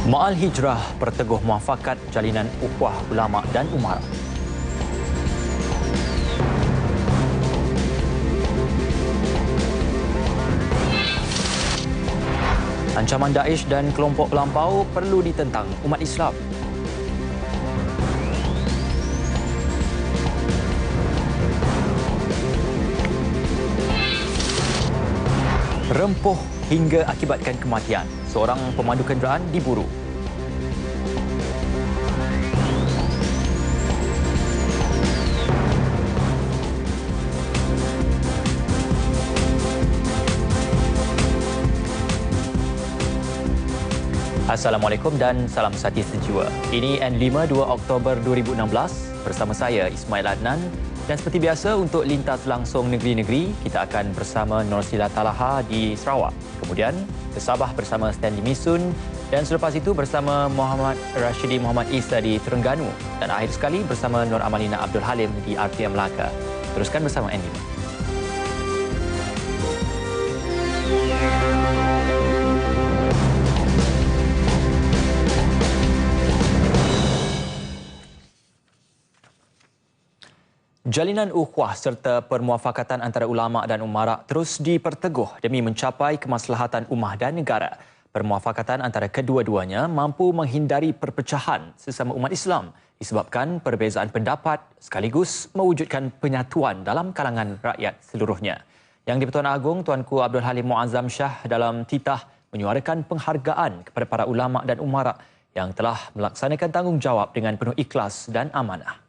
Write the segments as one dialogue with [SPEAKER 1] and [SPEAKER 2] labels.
[SPEAKER 1] Ma'al Hijrah berteguh muafakat jalinan ukhuwah ulama dan umarat. Ancaman Daesh dan kelompok pelampau perlu ditentang umat Islam. Rempuh hingga akibatkan kematian. Seorang pemandu kenderaan diburu. Assalamualaikum dan salam sati sejiwa. Ini N5 2 Oktober 2016 bersama saya Ismail Adnan. Dan seperti biasa untuk lintas langsung negeri-negeri, kita akan bersama Norsila Talaha di Sarawak. Kemudian ke Sabah bersama Stanley Misun dan selepas itu bersama Muhammad Rashidi Muhammad Isa di Terengganu dan akhir sekali bersama Nur Amalina Abdul Halim di RTM Melaka. Teruskan bersama N5. Jalinan ukhuwah serta permuafakatan antara ulama dan umarak terus diperteguh demi mencapai kemaslahatan ummah dan negara. Permuafakatan antara kedua-duanya mampu menghindari perpecahan sesama umat Islam disebabkan perbezaan pendapat sekaligus mewujudkan penyatuan dalam kalangan rakyat seluruhnya. Yang di-Pertuan Agong Tuanku Abdul Halim Muazzam Shah dalam titah menyuarakan penghargaan kepada para ulama dan umarak yang telah melaksanakan tanggungjawab dengan penuh ikhlas dan amanah.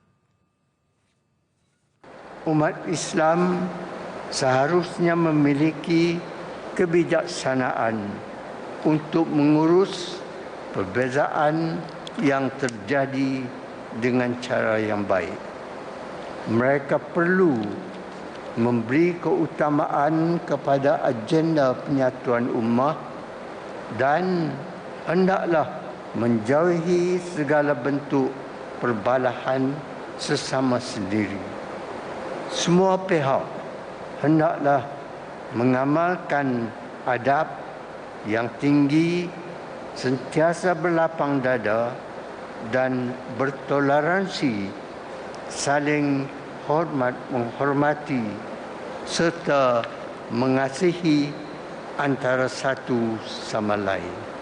[SPEAKER 2] Umat Islam seharusnya memiliki kebijaksanaan untuk mengurus perbezaan yang terjadi dengan cara yang baik. Mereka perlu memberi keutamaan kepada agenda penyatuan ummah dan hendaklah menjauhi segala bentuk perbalahan sesama sendiri. Semua pihak hendaklah mengamalkan adab yang tinggi, sentiasa berlapang dada dan bertoleransi, saling menghormati serta mengasihi antara satu sama lain.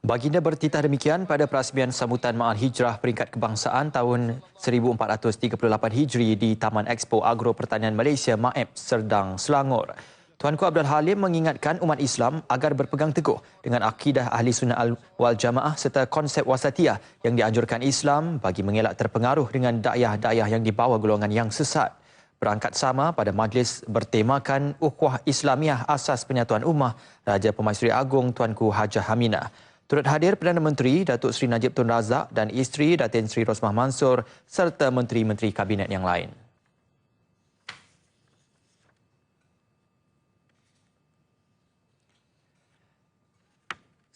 [SPEAKER 1] Baginda bertitah demikian pada perasmian sambutan Ma'al Hijrah peringkat kebangsaan tahun 1438 Hijri di Taman Expo Agro Pertanian Malaysia MAEP Serdang, Selangor. Tuanku Abdul Halim mengingatkan umat Islam agar berpegang teguh dengan akidah Ahli Sunnah wal Jamaah serta konsep wasatiyah yang dianjurkan Islam bagi mengelak terpengaruh dengan dakwah-dakwah yang dibawa golongan yang sesat. Berangkat sama pada majlis bertemakan Ukhuwah Islamiah Asas Penyatuan Ummah Raja Pemaisuri Agong Tuanku Hajah Haminah. Turut hadir Perdana Menteri Datuk Seri Najib Tun Razak dan isteri Datin Seri Rosmah Mansor serta menteri-menteri kabinet yang lain.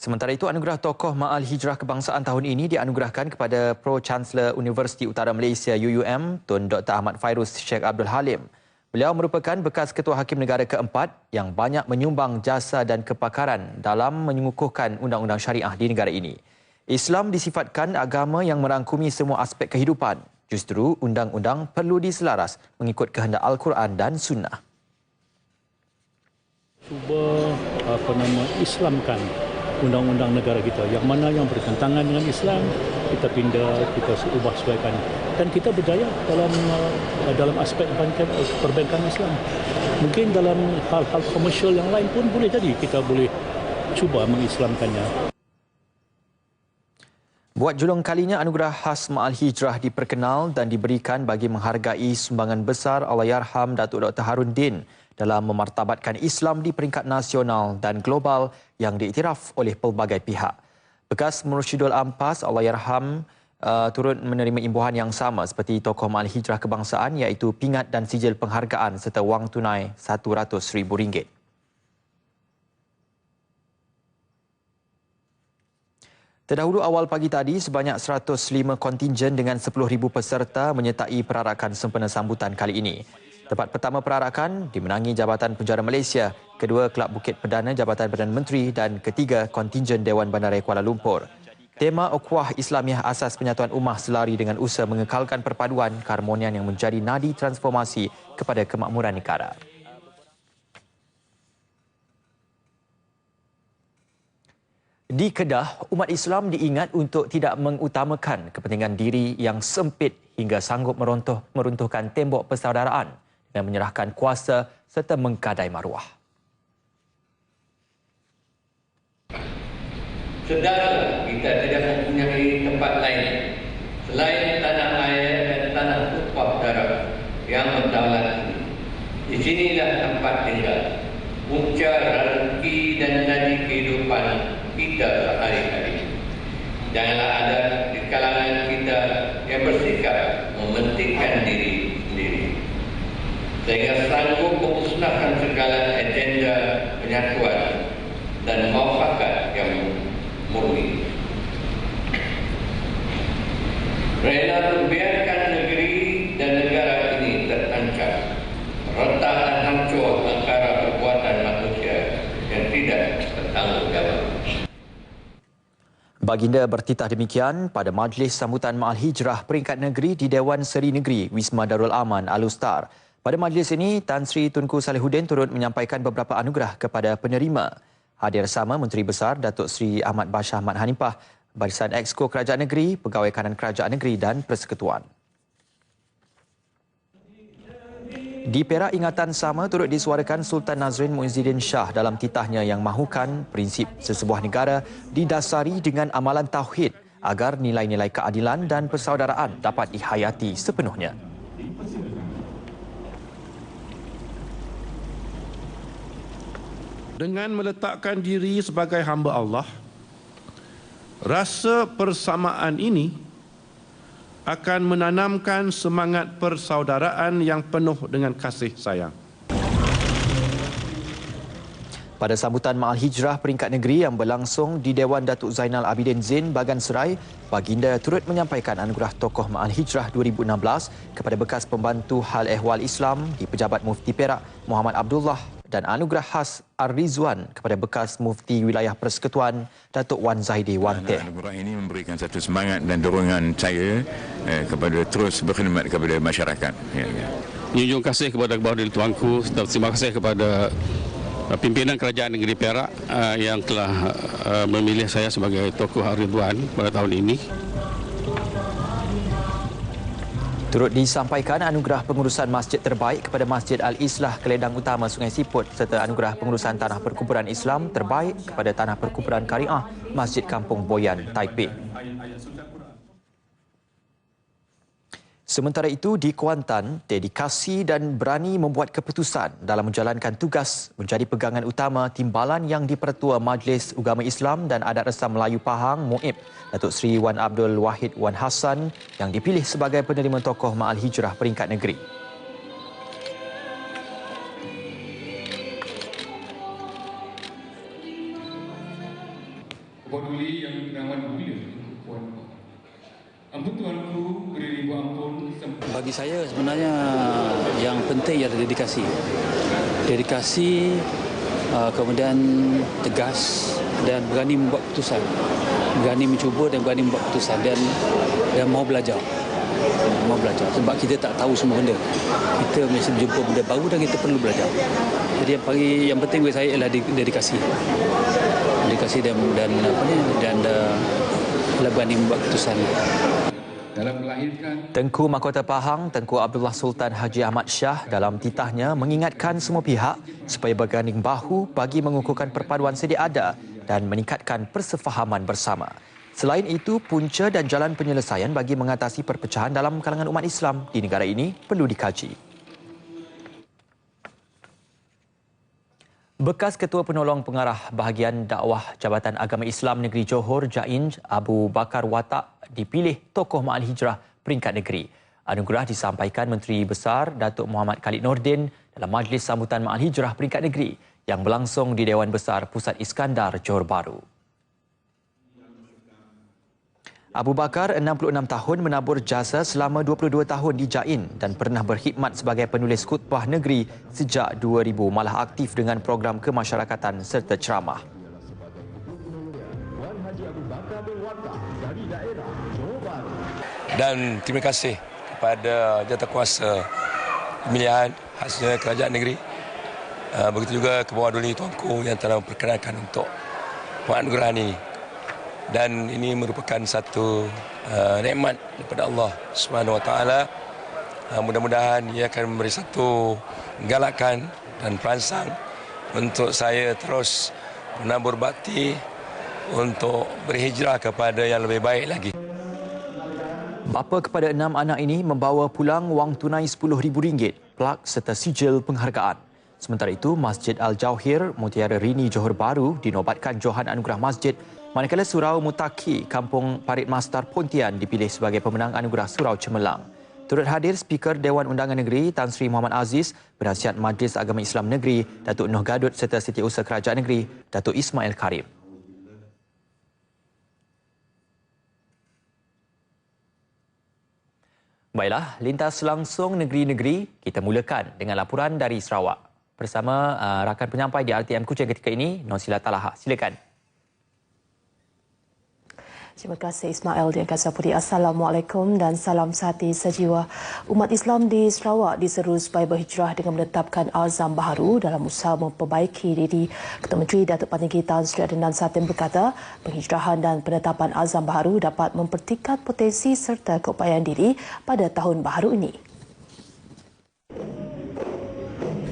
[SPEAKER 1] Sementara itu, anugerah tokoh Ma'al Hijrah Kebangsaan tahun ini dianugerahkan kepada Pro-Chancellor Universiti Utara Malaysia UUM, Tun Dr. Ahmad Fairuz Sheikh Abdul Halim. Beliau merupakan bekas Ketua Hakim Negara keempat yang banyak menyumbang jasa dan kepakaran dalam mengukuhkan undang-undang syariah di negara ini. Islam disifatkan agama yang merangkumi semua aspek kehidupan. Justru undang-undang perlu diselaras mengikut kehendak Al-Quran dan Sunnah.
[SPEAKER 3] Cuba Islamkan undang-undang negara kita, yang mana yang bertentangan dengan Islam kita pindah, kita ubah sesuaikan, dan kita berjaya dalam aspek perbankan Islam. Mungkin dalam hal-hal komersial yang lain pun boleh jadi kita boleh cuba mengislamkannya.
[SPEAKER 1] Buat julung kalinya, anugerah khas Ma'al Hijrah diperkenal dan diberikan bagi menghargai sumbangan besar Allahyarham Datuk Dr. Harun Din dalam memartabatkan Islam di peringkat nasional dan global yang diiktiraf oleh pelbagai pihak. Bekas Mursyidul Ampas Allahyarham turut menerima imbuhan yang sama seperti tokoh Ma'al Hijrah Kebangsaan iaitu pingat dan sijil penghargaan serta wang tunai RM100,000. Terdahulu awal pagi tadi, sebanyak 105 kontingen dengan 10,000 peserta menyertai perarakan sempena sambutan kali ini. Tempat pertama perarakan dimenangi Jabatan Penjara Malaysia, kedua Kelab Bukit Perdana Jabatan Perdana Menteri dan ketiga kontingen Dewan Bandaraya Kuala Lumpur. Tema Ukhuwah Islamiah Asas Penyatuan Ummah selari dengan usaha mengekalkan perpaduan keharmonian yang menjadi nadi transformasi kepada kemakmuran negara. Di Kedah, umat Islam diingat untuk tidak mengutamakan kepentingan diri yang sempit hingga sanggup meruntuhkan tembok persaudaraan dengan menyerahkan kuasa serta menggadai maruah.
[SPEAKER 4] Sedarlah kita tidak mempunyai tempat lain selain tanah air dan tanah tumpah darah yang berdaulat ini. Di sinilah tempat tinggal, punca rezeki dan nadi kehidupan kita sehari-hari. Janganlah ada di kalangan kita yang bersikap mementingkan diri sendiri, sehingga sanggup memusnahkan segala agenda penyatuan dan muafakat yang murni. Rela membiarkan negeri dan negara ini terancam, retak dan hancur antara perbuatan manusia yang tidak bertanggungjawab.
[SPEAKER 1] Baginda bertitah demikian pada majlis sambutan Ma'al Hijrah peringkat negeri di Dewan Seri Negeri Wisma Darul Aman Al-Ustar. Pada majlis ini, Tan Sri Tunku Salihuddin turut menyampaikan beberapa anugerah kepada penerima. Hadir sama Menteri Besar Datuk Seri Ahmad Bashar Mat Hanifah, Barisan Exco Kerajaan Negeri, Pegawai Kanan Kerajaan Negeri dan Persekutuan. Di Perak, ingatan sama turut disuarakan Sultan Nazrin Muizzuddin Shah dalam titahnya yang mahukan prinsip sesebuah negara didasari dengan amalan tauhid agar nilai-nilai keadilan dan persaudaraan dapat dihayati sepenuhnya.
[SPEAKER 5] Dengan meletakkan diri sebagai hamba Allah, rasa persamaan ini akan menanamkan semangat persaudaraan yang penuh dengan kasih sayang.
[SPEAKER 1] Pada sambutan Ma'al Hijrah peringkat negeri yang berlangsung di Dewan Datuk Zainal Abidin Zain, Bagan Serai, Baginda turut menyampaikan anugerah Tokoh Ma'al Hijrah 2016 kepada bekas pembantu Hal Ehwal Islam di Pejabat Mufti Perak, Muhammad Abdullah, dan anugerah khas Ar-Rizwan kepada bekas Mufti Wilayah Persekutuan, Datuk Wan Zaidi Wantin.
[SPEAKER 6] Anugerah ini memberikan satu semangat dan dorongan saya kepada terus berkhidmat kepada masyarakat.
[SPEAKER 7] Junjung kasih kepada kebahagiaan tuanku, terima kasih kepada pimpinan Kerajaan Negeri Perak yang telah memilih saya sebagai Tokoh Ar-Ridwan pada tahun ini.
[SPEAKER 1] Turut disampaikan anugerah pengurusan masjid terbaik kepada Masjid Al-Islah Keledang Utama Sungai Siput serta anugerah pengurusan Tanah Perkuburan Islam terbaik kepada Tanah Perkuburan Kariah Masjid Kampung Boyan, Taipei. Sementara itu, di Kuantan, dedikasi dan berani membuat keputusan dalam menjalankan tugas menjadi pegangan utama timbalan yang dipertua Majlis Ugama Islam dan Adat Resam Melayu Pahang, MUIP, Datuk Seri Wan Abdul Wahid Wan Hassan yang dipilih sebagai penerima Tokoh Ma'al Hijrah peringkat negeri.
[SPEAKER 8] Peduli yang amat mulia, Tuanku. Ampun Tuanku, beri ribu ampun.
[SPEAKER 9] Bagi saya sebenarnya yang penting ialah dedikasi. Dedikasi, kemudian tegas dan berani membuat keputusan. Berani mencuba dan berani membuat keputusan dan mau belajar. Mau belajar sebab kita tak tahu semua benda. Kita mesti berjumpa benda baru dan kita perlu belajar. Jadi yang penting bagi saya ialah dedikasi. Dedikasi dan berani membuat keputusan.
[SPEAKER 8] Dalam melahirkan
[SPEAKER 1] Tengku Mahkota Pahang, Tengku Abdullah Sultan Haji Ahmad Shah dalam titahnya mengingatkan semua pihak supaya berganding bahu bagi mengukuhkan perpaduan sedia ada dan meningkatkan persefahaman bersama. Selain itu, punca dan jalan penyelesaian bagi mengatasi perpecahan dalam kalangan umat Islam di negara ini perlu dikaji. Bekas Ketua Penolong Pengarah Bahagian Dakwah Jabatan Agama Islam Negeri Johor, Jain Abu Bakar Watak dipilih Tokoh Ma'al Hijrah peringkat negeri. Anugerah disampaikan Menteri Besar Datuk Muhammad Khalid Nordin dalam majlis sambutan Ma'al Hijrah peringkat negeri yang berlangsung di Dewan Besar Pusat Iskandar, Johor Bahru. Abu Bakar, 66 tahun, menabur jasa selama 22 tahun di Jain dan pernah berkhidmat sebagai penulis khutbah negeri sejak 2000, malah aktif dengan program kemasyarakatan serta ceramah.
[SPEAKER 10] Dan terima kasih kepada Jawatankuasa Pemilihan khasnya Kerajaan Negeri. Begitu juga ke bawah duli tuanku yang telah memperkenalkan untuk penganugerahan ini. Dan ini merupakan satu nikmat daripada Allah Subhanahu Wa Taala. Mudah-mudahan ia akan memberi satu galakan dan perangsang untuk saya terus menabur bakti untuk berhijrah kepada yang lebih baik lagi.
[SPEAKER 1] Bapa kepada 6 anak ini membawa pulang wang tunai RM10,000, plak serta sijil penghargaan. Sementara itu, Masjid Al-Jauhir, Mutiara Rini, Johor Bahru dinobatkan Johan Anugerah Masjid, manakala Surau Mutaki, Kampung Parit Mastar Pontian dipilih sebagai pemenang Anugerah Surau Cemerlang. Turut hadir Speaker Dewan Undangan Negeri Tan Sri Muhammad Aziz, Penasihat Majlis Agama Islam Negeri Datuk Noh Gadut serta Setiausaha Kerajaan Negeri Datuk Ismail Karim. Baiklah, lintas langsung negeri-negeri, kita mulakan dengan laporan dari Sarawak. Bersama rakan penyampai di RTM Kuching ketika ini, Nosila Talaha. Silakan.
[SPEAKER 11] Terima kasih Ismail di Angkasa Putih. Assalamualaikum dan salam sehati sejiwa. Umat Islam di Sarawak diseru supaya berhijrah dengan menetapkan azam baharu dalam usaha memperbaiki diri. Ketua Menteri Datuk Patinggi Tan Sri Adnan Satin berkata, penghijrahan dan penetapan azam baharu dapat mempertingkat potensi serta keupayaan diri pada tahun baharu ini.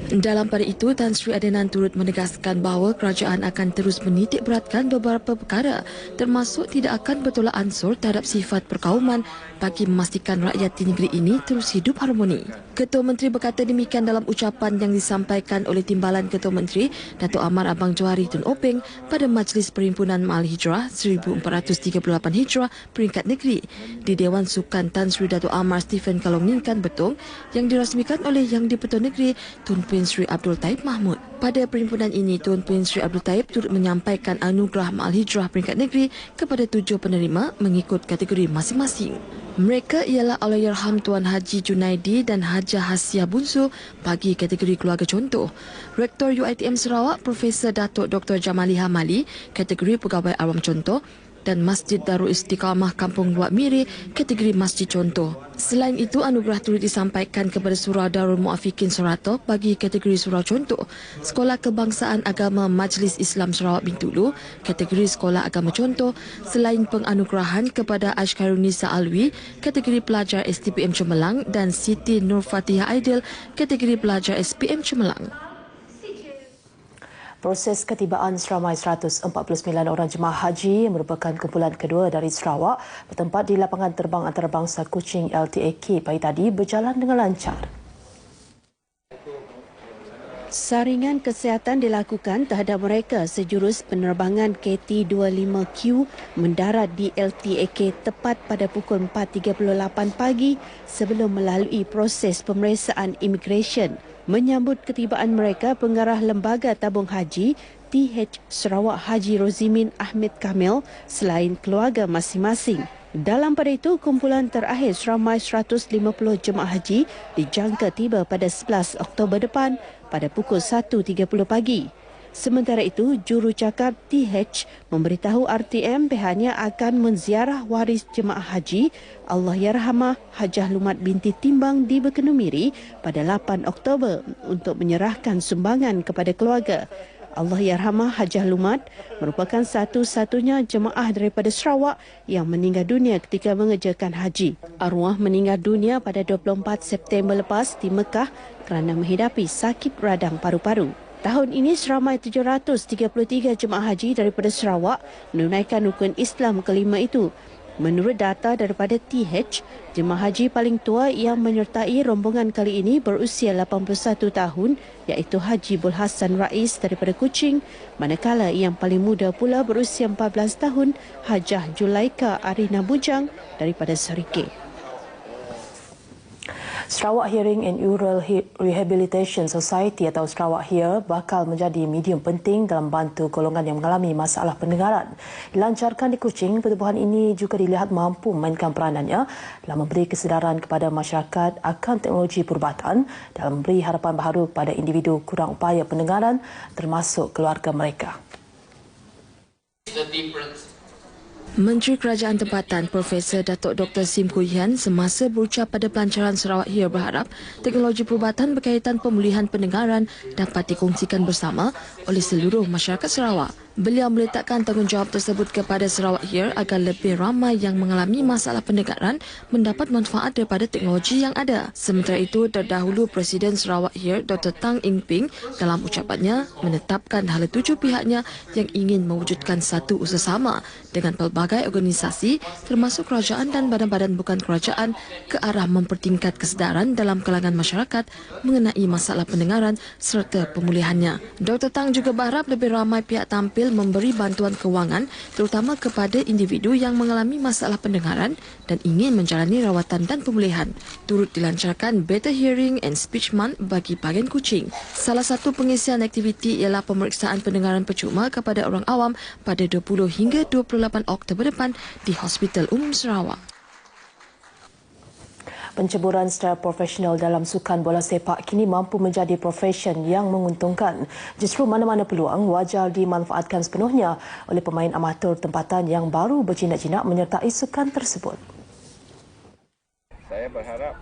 [SPEAKER 11] Dalam pada itu, Tan Sri Adnan turut menegaskan bahawa kerajaan akan terus menitik beratkan beberapa perkara termasuk tidak akan bertolak ansur terhadap sifat perkauman bagi memastikan rakyat di negeri ini terus hidup harmoni. Ketua Menteri berkata demikian dalam ucapan yang disampaikan oleh Timbalan Ketua Menteri Datuk Amar Abang Johari Tun Openg pada Majlis Perhimpunan Ma'al Hijrah 1438 Hijrah peringkat negeri di Dewan Sukan Tan Sri Datuk Amar Stephen Kalong Ningkan Betong yang dirasmikan oleh Yang di-Pertua Negeri Tun Puan Sri Abdul Taib Mahmud. Pada perhimpunan ini, Tun Puan Sri Abdul Taib turut menyampaikan anugerah Ma'al Hijrah peringkat negeri kepada 7 penerima mengikut kategori masing-masing. Mereka ialah Allahyarham Tuan Haji Junaidi dan Hajah Hasia Bunsu bagi kategori keluarga contoh. Rektor UiTM Sarawak Profesor Datuk Dr. Jamali Hamali kategori pegawai awam contoh dan Masjid Darul Istiqamah Kampung Luak Miri kategori masjid contoh. Selain itu, anugerah turut disampaikan kepada Surau Darul Muafikin Sorato bagi kategori surau contoh, Sekolah Kebangsaan Agama Majlis Islam Sarawak Bintulu kategori sekolah agama contoh, selain penganugerahan kepada Ashkarunisa Alwi kategori pelajar STPM Cemerlang dan Siti Nur Fatihah Aidil kategori pelajar SPM Cemerlang. Proses ketibaan seramai 149 orang jemaah haji yang merupakan kumpulan kedua dari Sarawak bertempat di lapangan terbang antarabangsa Kuching LTAK pagi tadi berjalan dengan lancar. Saringan kesihatan dilakukan terhadap mereka sejurus penerbangan KT-25Q mendarat di LTAK tepat pada pukul 4.38 pagi sebelum melalui proses pemeriksaan imigresen. Menyambut ketibaan mereka, Pengarah Lembaga Tabung Haji TH Sarawak Haji Rozimin Ahmed Kamil selain keluarga masing-masing. Dalam pada itu, kumpulan terakhir seramai 150 jemaah haji dijangka tiba pada 11 Oktober depan pada pukul 1.30 pagi. Sementara itu, jurucakap TH memberitahu RTM pihaknya akan menziarah waris jemaah haji Allahyarhamah Hajah Lumat binti Timbang di Bekenumiri pada 8 Oktober untuk menyerahkan sumbangan kepada keluarga. Allahyarhamah Hajah Lumat merupakan satu-satunya jemaah daripada Sarawak yang meninggal dunia ketika mengerjakan haji. Arwah meninggal dunia pada 24 September lepas di Mekah kerana menghidapi sakit radang paru-paru. Tahun ini seramai 733 jemaah haji daripada Sarawak menunaikan rukun Islam kelima itu. Menurut data daripada TH, jemaah haji paling tua yang menyertai rombongan kali ini berusia 81 tahun iaitu Haji Bul Hasan Rais daripada Kuching, manakala yang paling muda pula berusia 14 tahun Hajah Julaika Arina Bujang daripada Serikih.
[SPEAKER 12] Sarawak Hearing and Oral Rehabilitation Society atau Sarawak Hear bakal menjadi medium penting dalam bantu golongan yang mengalami masalah pendengaran. Dilancarkan di Kuching, pertubuhan ini juga dilihat mampu memainkan peranannya dalam memberi kesedaran kepada masyarakat akan teknologi perubatan dalam memberi harapan baharu kepada individu kurang upaya pendengaran termasuk keluarga mereka.
[SPEAKER 13] Menteri Kerajaan Tempatan Profesor Datuk Dr. Sim Koo Hian semasa berucap pada pelancaran Sarawak Hear berharap teknologi perubatan berkaitan pemulihan pendengaran dapat dikongsikan bersama oleh seluruh masyarakat Sarawak. Beliau meletakkan tanggungjawab tersebut kepada Sarawak Hear agar lebih ramai yang mengalami masalah pendengaran mendapat manfaat daripada teknologi yang ada. Sementara itu, terdahulu Presiden Sarawak Hear Dr. Tang Ing Ping dalam ucapannya menetapkan hala 7 pihaknya yang ingin mewujudkan satu usaha sama dengan pelbagai organisasi termasuk kerajaan dan badan-badan bukan kerajaan ke arah mempertingkat kesedaran dalam kalangan masyarakat mengenai masalah pendengaran serta pemulihannya. Dr. Tang juga berharap lebih ramai pihak tampil memberi bantuan kewangan terutama kepada individu yang mengalami masalah pendengaran dan ingin menjalani rawatan dan pemulihan. Turut dilancarkan Better Hearing and Speech Month bagi bahagian Kuching. Salah satu pengisian aktiviti ialah pemeriksaan pendengaran percuma kepada orang awam pada 20 hingga 28 Oktober depan di Hospital Umum Sarawak.
[SPEAKER 12] Penceburan secara profesional dalam sukan bola sepak kini mampu menjadi profesen yang menguntungkan. Justru mana-mana peluang wajar dimanfaatkan sepenuhnya oleh pemain amatur tempatan yang baru berjinak-jinak menyertai sukan tersebut.
[SPEAKER 14] Saya berharap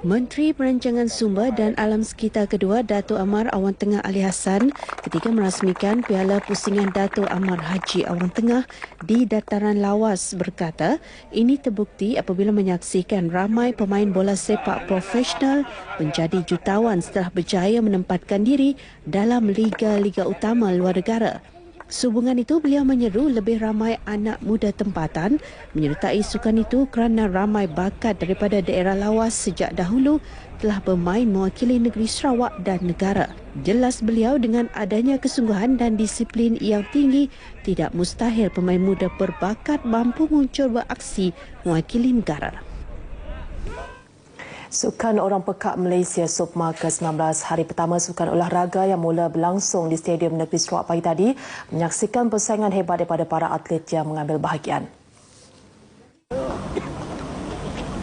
[SPEAKER 11] Menteri Perancangan Sumber dan Alam Sekitar kedua Datuk Amar Awan Tengah Ali Hassan ketika merasmikan Piala Pusingan Datuk Amar Haji Awan Tengah di Dataran Lawas berkata ini terbukti apabila menyaksikan ramai pemain bola sepak profesional menjadi jutawan setelah berjaya menempatkan diri dalam liga-liga utama luar negara. Sehubungan itu, beliau menyeru lebih ramai anak muda tempatan menyertai sukan itu kerana ramai bakat daripada daerah lawas sejak dahulu telah bermain mewakili negeri Sarawak dan negara. Jelas beliau dengan adanya kesungguhan dan disiplin yang tinggi, tidak mustahil pemain muda berbakat mampu muncul beraksi mewakili negara.
[SPEAKER 12] Sukan Orang Pekak Malaysia SOPMA ke-19 hari pertama sukan olahraga yang mula berlangsung di Stadium Negeri Sarawak pagi tadi menyaksikan persaingan hebat daripada para atlet yang mengambil bahagian.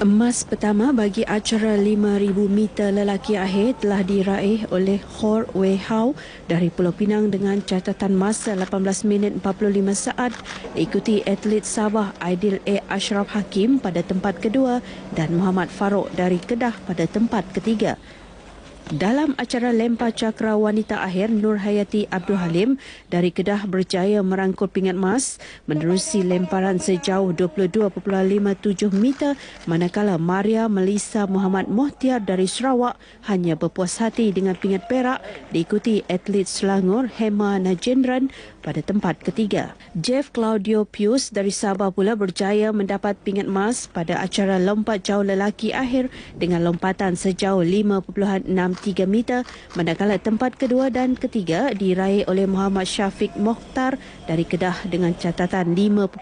[SPEAKER 11] Emas pertama bagi acara 5,000 meter lelaki akhir telah diraih oleh Hor Wei Hau dari Pulau Pinang dengan catatan masa 18 minit 45 saat, diikuti atlet Sabah Aidil A. Ashraf Hakim pada tempat kedua dan Muhammad Farouk dari Kedah pada tempat ketiga. Dalam acara lempar cakra wanita akhir, Nur Hayati Abdul Halim dari Kedah berjaya merangkul pingat emas menerusi lemparan sejauh 22.57 meter, manakala Maria Melissa Muhammad Mohtiar dari Sarawak hanya berpuas hati dengan pingat perak, diikuti atlet Selangor Hema Najendran pada tempat ketiga. Jeff Claudio Pius dari Sabah pula berjaya mendapat pingat emas pada acara lompat jauh lelaki akhir dengan lompatan sejauh 5.63 meter, manakala tempat kedua dan ketiga diraih oleh Muhammad Syafiq Mokhtar dari Kedah dengan catatan 5.58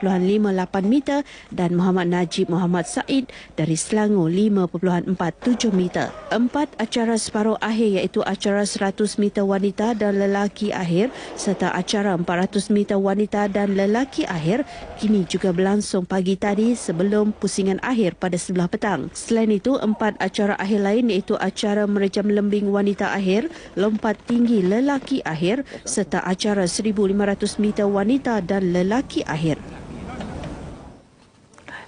[SPEAKER 11] meter dan Muhammad Najib Muhammad Said dari Selangor 5.47 meter. 4 acara separuh akhir iaitu acara 100 meter wanita dan lelaki akhir serta acara 400 meter wanita dan lelaki akhir kini juga berlangsung pagi tadi sebelum pusingan akhir pada sebelah petang. Selain itu, 4 acara akhir lain iaitu acara merejam lembing wanita akhir, lompat tinggi lelaki akhir serta acara 1,500 meter wanita dan lelaki akhir.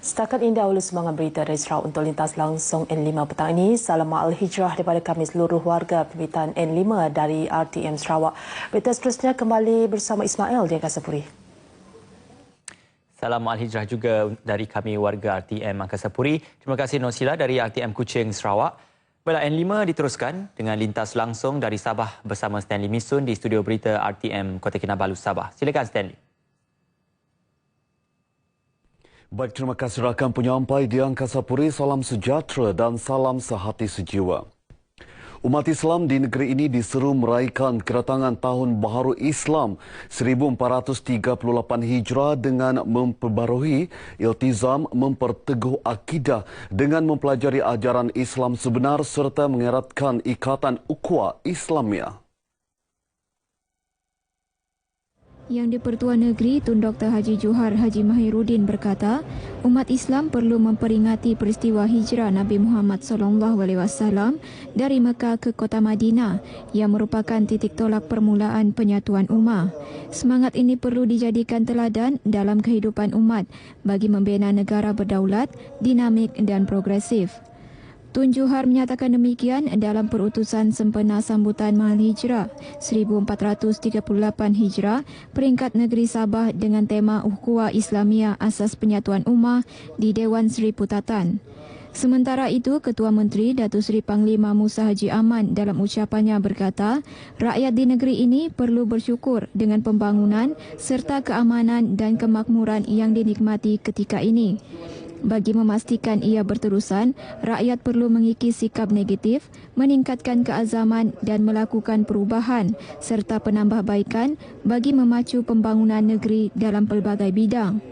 [SPEAKER 12] Setakat ini dahulu sumbangan berita dari Sarawak untuk lintas langsung N5 petang ini. Salam Al-Hijrah daripada kami seluruh warga pemerintahan N5 dari RTM Sarawak. Berita seterusnya kembali bersama Ismail di Angkasa Puri.
[SPEAKER 1] Salam Al-Hijrah juga dari kami warga RTM Angkasa Puri. Terima kasih Nosila dari RTM Kuching Sarawak. Baiklah, N5 diteruskan dengan lintas langsung dari Sabah bersama Stanley Misun di studio berita RTM Kota Kinabalu Sabah. Silakan Stanley.
[SPEAKER 15] Baik, terima kasih rakan penyampai di Angkasa Puri. Salam sejahtera dan salam sehati sejiwa. Umat Islam di negeri ini diseru meraihkan kedatangan Tahun Baharu Islam 1438 Hijrah dengan memperbarui iltizam memperteguh akidah dengan mempelajari ajaran Islam sebenar serta mengeratkan ikatan ukhuwah Islamiah.
[SPEAKER 14] Yang di-Pertua Negeri Tun Dr. Haji Johar Haji Mahiruddin berkata, umat Islam perlu memperingati peristiwa hijrah Nabi Muhammad SAW dari Mekah ke Kota Madinah yang merupakan titik tolak permulaan penyatuan ummah. Semangat ini perlu dijadikan teladan dalam kehidupan umat bagi membina negara berdaulat, dinamik dan progresif. Tun Johar menyatakan demikian dalam perutusan sempena sambutan Mahal Hijrah 1438 Hijrah peringkat negeri Sabah dengan tema Ukhuwah Islamiah Asas Penyatuan Ummah di Dewan Seri Putatan. Sementara itu, Ketua Menteri Datuk Seri Panglima Musa Haji Aman dalam ucapannya berkata, rakyat di negeri ini perlu bersyukur dengan pembangunan serta keamanan dan kemakmuran yang dinikmati ketika ini. Bagi memastikan ia berterusan, rakyat perlu mengikis sikap negatif, meningkatkan keazaman dan melakukan perubahan serta penambahbaikan bagi memacu pembangunan negeri dalam pelbagai bidang.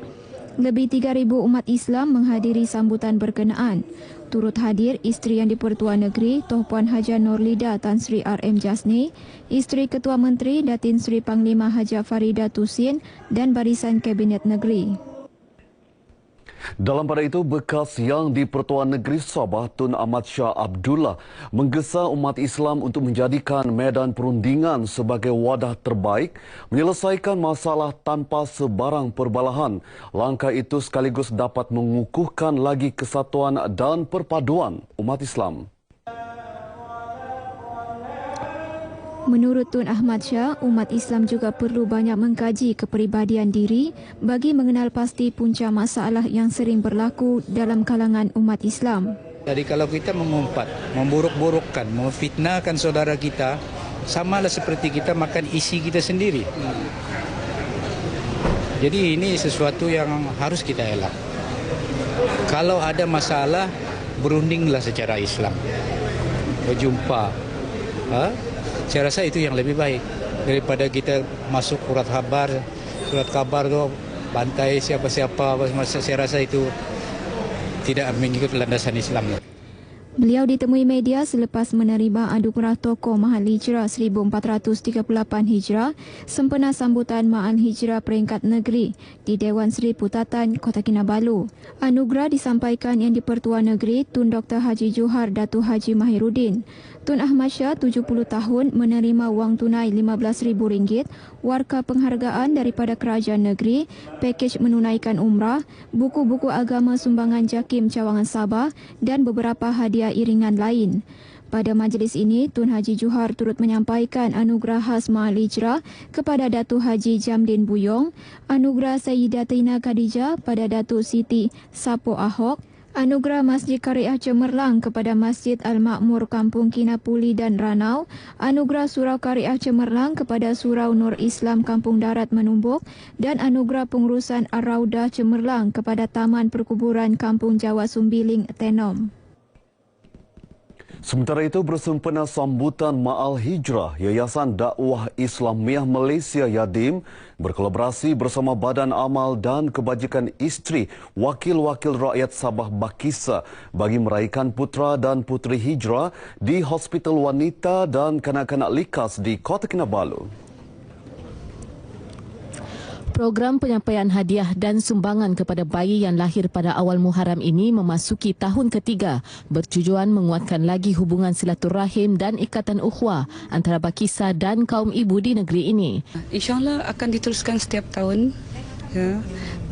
[SPEAKER 14] Lebih 3,000 umat Islam menghadiri sambutan berkenaan. Turut hadir isteri Yang di-Pertua Negeri Toh Puan Haja Nurlida Tan Sri RM Jasni, isteri Ketua Menteri Datin Sri Panglima Haja Farida Tusin dan barisan Kabinet Negeri.
[SPEAKER 15] Dalam pada itu, bekas Yang di-Pertua Negeri Sabah Tun Ahmad Shah Abdullah menggesa umat Islam untuk menjadikan medan perundingan sebagai wadah terbaik menyelesaikan masalah tanpa sebarang perbalahan. Langkah itu sekaligus dapat mengukuhkan lagi kesatuan dan perpaduan umat Islam.
[SPEAKER 14] Menurut Tun Ahmad Shah, umat Islam juga perlu banyak mengkaji kepribadian diri bagi mengenal pasti punca masalah yang sering berlaku dalam kalangan umat Islam.
[SPEAKER 16] Jadi kalau kita mengumpat, memburuk-burukkan, memfitnahkan saudara kita, samalah seperti kita makan isi kita sendiri. Jadi ini sesuatu yang harus kita elak. Kalau ada masalah, berundinglah secara Islam. Berjumpa. Saya rasa itu yang lebih baik daripada kita masuk surat kabar tu bantai siapa-siapa. Saya rasa itu tidak mengikut landasan Islam.
[SPEAKER 14] Beliau ditemui media selepas menerima anugerah tokoh Mahal Hijrah 1438 Hijrah sempena sambutan Mahal Hijrah peringkat negeri di Dewan Seri Putatan, Kota Kinabalu. Anugerah disampaikan Yang di-Pertua Negeri Tun Dr. Haji Johar Datuk Haji Mahiruddin. Tun Ahmad Shah 70 tahun menerima wang tunai RM15,000, warka penghargaan daripada kerajaan negeri, pakej menunaikan umrah, buku-buku agama sumbangan JAKIM Cawangan Sabah dan beberapa hadiah iringan lain. Pada majlis ini, Tun Haji Johar turut menyampaikan anugerah khas Mahal Hijrah kepada Datuk Haji Jamdin Buyong, anugerah Sayyidatina Khadijah pada Datuk Siti Sapo Ahok, anugerah Masjid Kariah Cemerlang kepada Masjid Al-Makmur Kampung Kinapuli dan Ranau, anugerah Surau Kariah Cemerlang kepada Surau Nur Islam Kampung Darat Menumbuk dan anugerah pengurusan Ar-Raudah Cemerlang kepada Taman Perkuburan Kampung Jawa Sumbiling Tenom.
[SPEAKER 15] Sementara itu, bersempena sambutan Ma'al Hijrah, Yayasan Dakwah Islamiah Malaysia Yadim berkolaborasi bersama Badan Amal dan Kebajikan Isteri Wakil-Wakil Rakyat Sabah Bakisa bagi meraihkan putra dan puteri hijrah di Hospital Wanita dan Kanak-Kanak Likas di Kota Kinabalu.
[SPEAKER 17] Program penyampaian hadiah dan sumbangan kepada bayi yang lahir pada awal Muharram ini memasuki tahun ketiga, bertujuan menguatkan lagi hubungan silaturahim dan ikatan ukhuwah antara Bakisa dan kaum ibu di negeri ini.
[SPEAKER 18] InsyaAllah akan diteruskan setiap tahun. Ya,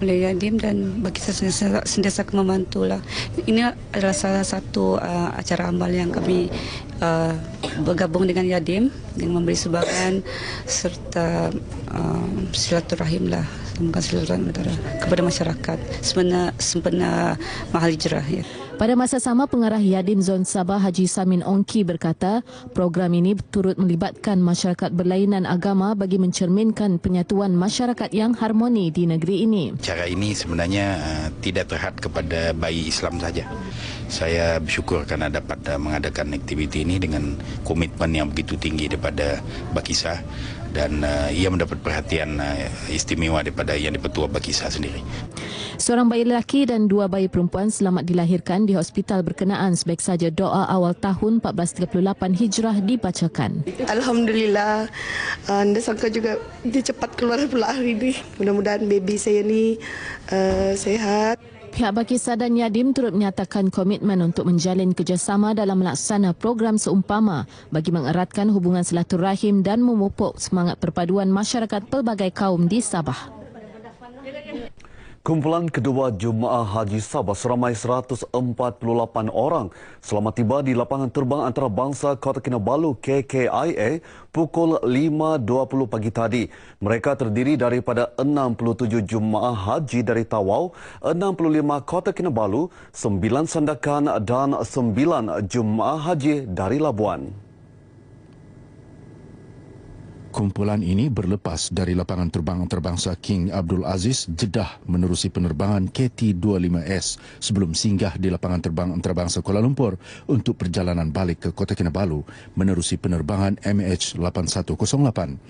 [SPEAKER 18] oleh Yadim dan Bakisa sentiasa membantulah. Ini adalah salah satu acara amal yang kami bergabung dengan Yadim dengan memberi sumbangan serta silaturahim lah, silaturahim kepada masyarakat sempena Mahal Hijrah. Ya.
[SPEAKER 17] Pada masa sama, Pengarah Yadim Zon Sabah Haji Samin Ongki berkata, program ini turut melibatkan masyarakat berlainan agama bagi mencerminkan penyatuan masyarakat yang harmoni di negeri ini.
[SPEAKER 19] Cara ini sebenarnya tidak terhad kepada bayi Islam saja. Saya bersyukur kerana dapat mengadakan aktiviti ini dengan komitmen yang begitu tinggi daripada Bakisah dan ia mendapat perhatian istimewa daripada Yang di-Pertua Bakisah sendiri.
[SPEAKER 17] Seorang bayi lelaki dan 2 bayi perempuan selamat dilahirkan di hospital berkenaan sebaik saja doa awal tahun 1438 Hijrah dibacakan.
[SPEAKER 20] Alhamdulillah, anda sangka juga dia cepat keluar pula hari ini. Mudah-mudahan baby saya ni sehat.
[SPEAKER 17] Pihak Bakisah dan Yadim turut menyatakan komitmen untuk menjalin kerjasama dalam melaksana program seumpama bagi mengeratkan hubungan silaturahim dan memupuk semangat perpaduan masyarakat pelbagai kaum di Sabah.
[SPEAKER 15] Kumpulan kedua Jemaah Haji Sabah seramai 148 orang selamat tiba di lapangan terbang antarabangsa Kota Kinabalu KKIA pukul 5.20 pagi tadi. Mereka terdiri daripada 67 jemaah haji dari Tawau, 65 Kota Kinabalu, 9 Sandakan dan 9 jemaah haji dari Labuan.
[SPEAKER 21] Kumpulan ini berlepas dari lapangan terbang antarabangsa King Abdul Aziz, Jeddah menerusi penerbangan KT-25S sebelum singgah di lapangan terbang antarabangsa Kuala Lumpur untuk perjalanan balik ke Kota Kinabalu menerusi penerbangan MH8108.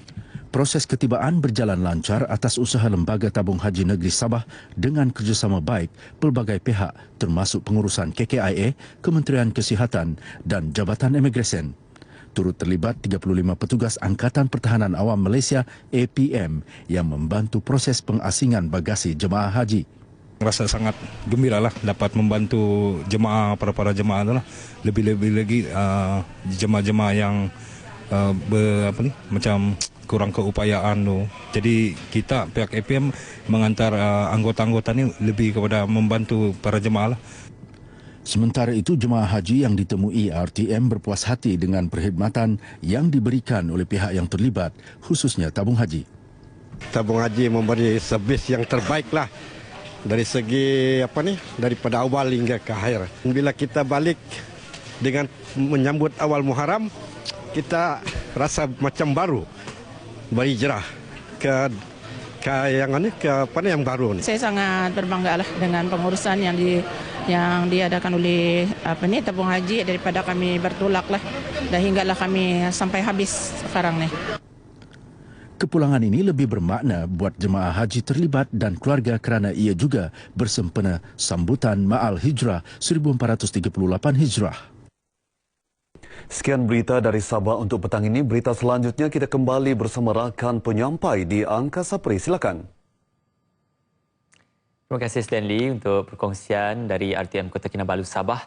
[SPEAKER 21] Proses ketibaan berjalan lancar atas usaha Lembaga Tabung Haji Negeri Sabah dengan kerjasama baik pelbagai pihak termasuk pengurusan KKIA, Kementerian Kesihatan dan Jabatan Imigresen. Turut terlibat 35 petugas Angkatan Pertahanan Awam Malaysia APM yang membantu proses pengasingan bagasi jemaah haji.
[SPEAKER 22] Rasa sangat gembiralah dapat membantu jemaah, para jemaah adalah lebih-lebih lagi jemaah-jemaah yang macam kurang keupayaan tu. Jadi kita pihak APM mengantar anggota-anggota ni lebih kepada membantu para jemaah lah.
[SPEAKER 21] Sementara itu, jemaah haji yang ditemui RTM berpuas hati dengan perkhidmatan yang diberikan oleh pihak yang terlibat, khususnya tabung haji.
[SPEAKER 23] Tabung haji memberi servis yang terbaik lah dari segi daripada awal hingga ke akhir. Bila kita balik dengan menyambut awal Muharram, kita rasa macam baru berhijrah ke yang baru.
[SPEAKER 24] Saya sangat berbangga lah dengan pengurusan yang diadakan oleh tabung haji daripada kami bertolak lah dan hinggalah kami sampai habis sekarang ni.
[SPEAKER 21] Kepulangan ini lebih bermakna buat jemaah haji terlibat dan keluarga kerana ia juga bersempena sambutan Ma'al Hijrah 1438 Hijrah.
[SPEAKER 15] Sekian berita dari Sabah untuk petang ini. Berita selanjutnya kita kembali bersama rakan penyampai di Angkasa Peri. Silakan.
[SPEAKER 1] Terima kasih Stanley untuk perkongsian dari RTM Kota Kinabalu Sabah.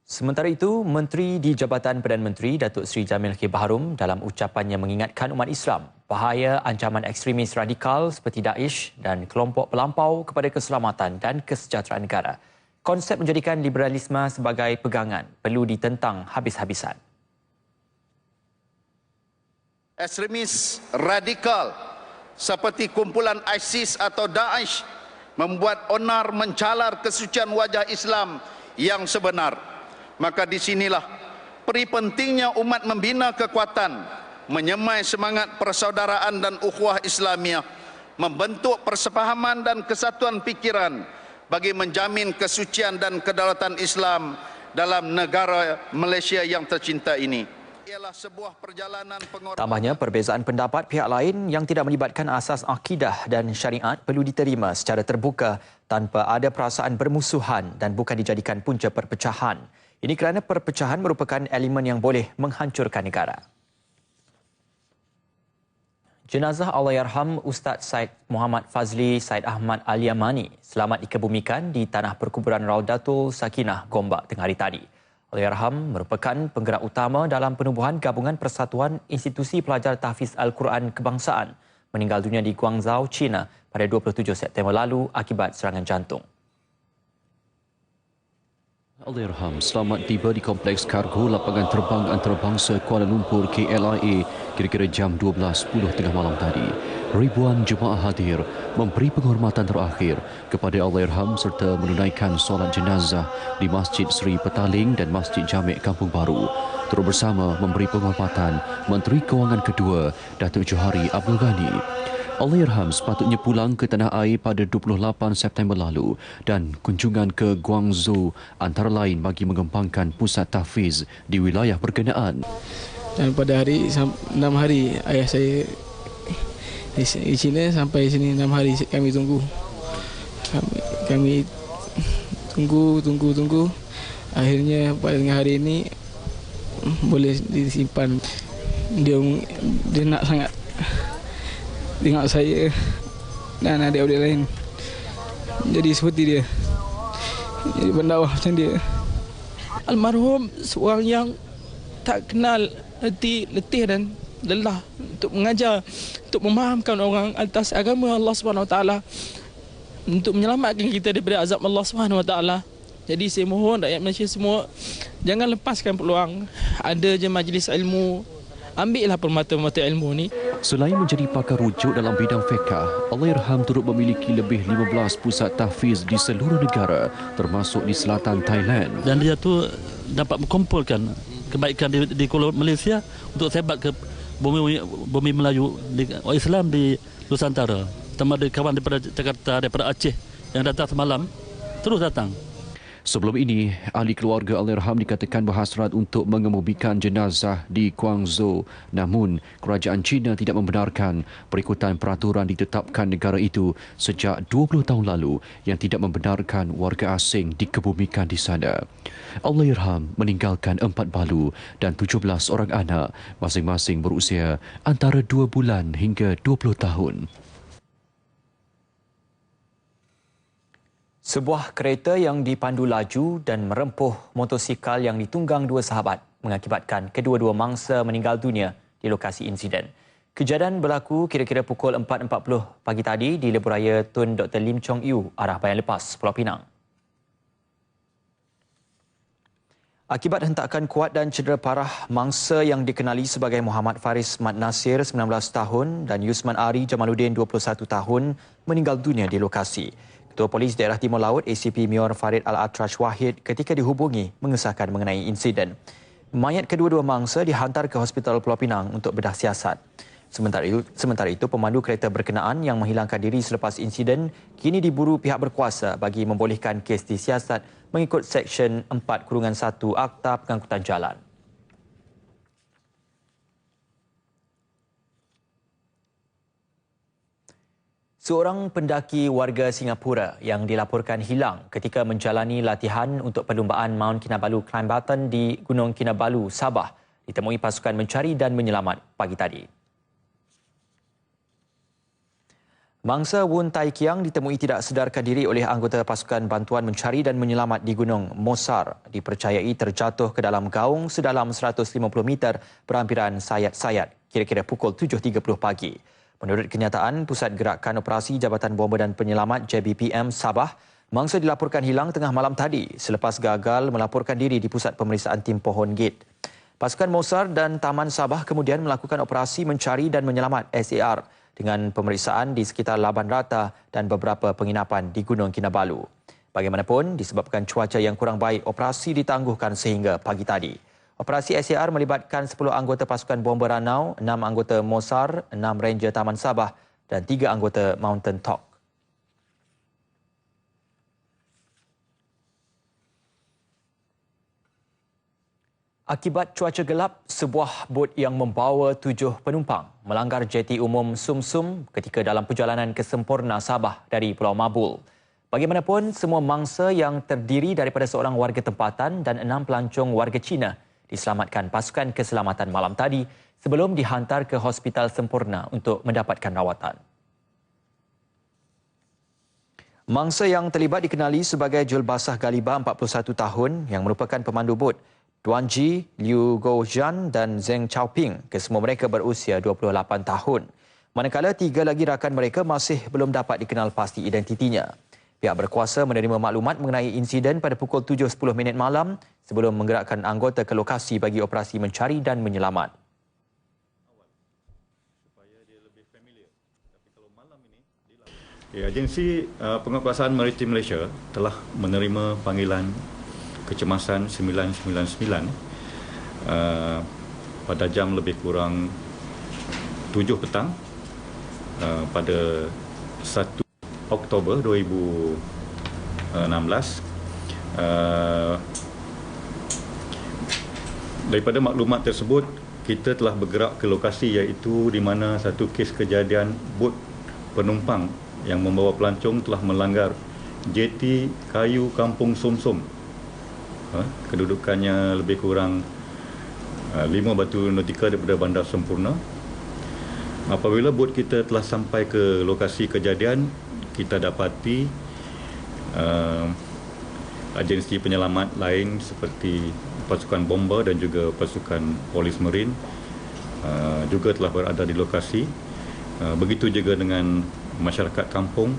[SPEAKER 1] Sementara itu, Menteri di Jabatan Perdana Menteri Datuk Seri Jamil K. Baharom dalam ucapannya mengingatkan umat Islam bahaya ancaman ekstremis radikal seperti Daesh dan kelompok pelampau kepada keselamatan dan kesejahteraan negara. Konsep menjadikan liberalisme sebagai pegangan perlu ditentang habis-habisan.
[SPEAKER 25] Ekstremis radikal seperti kumpulan ISIS atau Daesh membuat onar mencalar kesucian wajah Islam yang sebenar. Maka di sinilah peri pentingnya umat membina kekuatan, menyemai semangat persaudaraan dan ukhuwah Islamiah, membentuk persefahaman dan kesatuan fikiran bagi menjamin kesucian dan kedaulatan Islam dalam negara Malaysia yang tercinta ini. Ialah sebuah perjalanan pengorbanan.
[SPEAKER 1] Tambahnya, perbezaan pendapat pihak lain yang tidak melibatkan asas akidah dan syariat perlu diterima secara terbuka tanpa ada perasaan bermusuhan dan bukan dijadikan punca perpecahan. Ini kerana perpecahan merupakan elemen yang boleh menghancurkan negara. Jenazah Allahyarham Ustaz Said Muhammad Fazli Said Ahmad Al-Yamani selamat dikebumikan di tanah perkuburan Raudatul Sakinah, Gombak tengah hari tadi. Allahyarham merupakan penggerak utama dalam penubuhan Gabungan Persatuan Institusi Pelajar Tahfiz Al-Quran Kebangsaan, meninggal dunia di Guangzhou, China pada 27 September lalu akibat serangan jantung.
[SPEAKER 2] Allahyarham selamat tiba di Kompleks Kargo Lapangan Terbang Antarabangsa Kuala Lumpur KLIA kira-kira jam 12.10 tengah malam tadi. Ribuan jemaah hadir memberi penghormatan terakhir kepada Allahyarham serta menunaikan solat jenazah di Masjid Seri Petaling dan Masjid Jamek Kampung Baru. Turut bersama memberi penghormatan Menteri Kewangan kedua Datuk Johari Abdul Ghani. Allahyarham sepatutnya pulang ke tanah air pada 28 September lalu dan kunjungan ke Guangzhou antara lain bagi mengembangkan pusat tahfiz di wilayah berkenaan.
[SPEAKER 3] Dan pada hari 6 hari ayah saya di China sampai sini 6 hari kami tunggu. Kami tunggu. Akhirnya pada hari ini boleh disimpan. Dia nak sangat tengok saya dan adik-adik lain jadi seperti dia, jadi pendakwah macam dia.
[SPEAKER 4] Almarhum seorang yang tak kenal letih dan lelah untuk mengajar, untuk memahamkan orang atas agama Allah SWT, untuk menyelamatkan kita daripada azab Allah SWT. Jadi saya mohon rakyat Malaysia semua jangan lepaskan peluang. Ada je majlis ilmu, ambillah permata-mata ilmu ni.
[SPEAKER 2] Selain menjadi pakar rujuk dalam bidang fiqh, Allahyarham turut memiliki lebih 15 pusat tahfiz di seluruh negara termasuk di selatan Thailand.
[SPEAKER 5] Dan dia tu dapat mengumpulkan kebaikan di Kuala Malaysia untuk sebat ke bumi Melayu Islam di Nusantara. Terutama ada kawan daripada Jakarta, daripada Aceh yang datang semalam terus datang.
[SPEAKER 2] Sebelum ini, ahli keluarga Allahyarham dikatakan berhasrat untuk mengemumikan jenazah di Guangzhou. Namun, kerajaan China tidak membenarkan berikutan peraturan ditetapkan negara itu sejak 20 tahun lalu yang tidak membenarkan warga asing dikebumikan di sana. Allahyarham meninggalkan 4 balu dan 17 orang anak, masing-masing berusia antara 2 bulan hingga 20 tahun.
[SPEAKER 1] Sebuah kereta yang dipandu laju dan merempuh motosikal yang ditunggang 2 sahabat mengakibatkan kedua-dua mangsa meninggal dunia di lokasi insiden. Kejadian berlaku kira-kira pukul 4.40 pagi tadi di Lebuhraya Tun Dr. Lim Chong Yu, arah Bayan Lepas, Pulau Pinang. Akibat hentakan kuat dan cedera parah, mangsa yang dikenali sebagai Muhammad Faris Mat Nasir, 19 tahun dan Yusman Ari Jamaluddin, 21 tahun meninggal dunia di lokasi. Ketua Polis Daerah Timur Laut ACP Mior Farid Al-Atrash Wahid ketika dihubungi mengesahkan mengenai insiden. Mayat kedua-dua mangsa dihantar ke Hospital Pulau Pinang untuk bedah siasat. Sementara itu, pemandu kereta berkenaan yang menghilangkan diri selepas insiden kini diburu pihak berkuasa bagi membolehkan kes disiasat mengikut Seksyen 4-1 Akta Pengangkutan Jalan. Seorang pendaki warga Singapura yang dilaporkan hilang ketika menjalani latihan untuk perlumbaan Mount Kinabalu Climb Button di Gunung Kinabalu, Sabah, ditemui pasukan mencari dan menyelamat pagi tadi. Mangsa Wun Tai Kiang ditemui tidak sedarkan diri oleh anggota pasukan bantuan mencari dan menyelamat di Gunung Mosar, dipercayai terjatuh ke dalam gaung sedalam 150 meter berampiran sayat-sayat kira-kira pukul 7.30 pagi. Menurut kenyataan Pusat Gerakan Operasi Jabatan Bomba dan Penyelamat JBPM Sabah, mangsa dilaporkan hilang tengah malam tadi selepas gagal melaporkan diri di Pusat Pemeriksaan Tim Pohon Gate. Pasukan Mosar dan Taman Sabah kemudian melakukan operasi mencari dan menyelamat SAR dengan pemeriksaan di sekitar Laban Rata dan beberapa penginapan di Gunung Kinabalu. Bagaimanapun, disebabkan cuaca yang kurang baik, operasi ditangguhkan sehingga pagi tadi. Operasi SAR melibatkan 10 anggota pasukan bomba Ranau, 6 anggota Mosar, 6 Ranger Taman Sabah dan 3 anggota Mountain Talk. Akibat cuaca gelap, sebuah bot yang membawa 7 penumpang melanggar jeti umum Sumsum ketika dalam perjalanan ke Semporna, Sabah dari Pulau Mabul. Bagaimanapun, semua mangsa yang terdiri daripada seorang warga tempatan dan 6 pelancong warga Cina diselamatkan pasukan keselamatan malam tadi sebelum dihantar ke Hospital Semporna untuk mendapatkan rawatan. Mangsa yang terlibat dikenali sebagai Julbasah Galiba, 41 tahun yang merupakan pemandu bot, Duan Ji, Liu Goujian dan Zheng Chaoping, kesemua mereka berusia 28 tahun. Manakala 3 lagi rakan mereka masih belum dapat dikenal pasti identitinya. Pihak berkuasa menerima maklumat mengenai insiden pada pukul 7.10 malam sebelum menggerakkan anggota ke lokasi bagi operasi mencari dan menyelamat.
[SPEAKER 6] Agensi Penguatkuasaan Maritim Malaysia telah menerima panggilan kecemasan 999 pada jam lebih kurang 7 petang pada 1 Oktober 2016. Daripada maklumat tersebut, kita telah bergerak ke lokasi iaitu di mana satu kes kejadian bot penumpang yang membawa pelancong telah melanggar jeti kayu Kampung Somsom. Kedudukannya lebih kurang 5 batu nautika daripada Bandar Sempurna. Apabila bot kita telah sampai ke lokasi kejadian, kita dapati agensi penyelamat lain seperti pasukan bomba dan juga pasukan polis marin juga telah berada di lokasi. Begitu juga dengan masyarakat kampung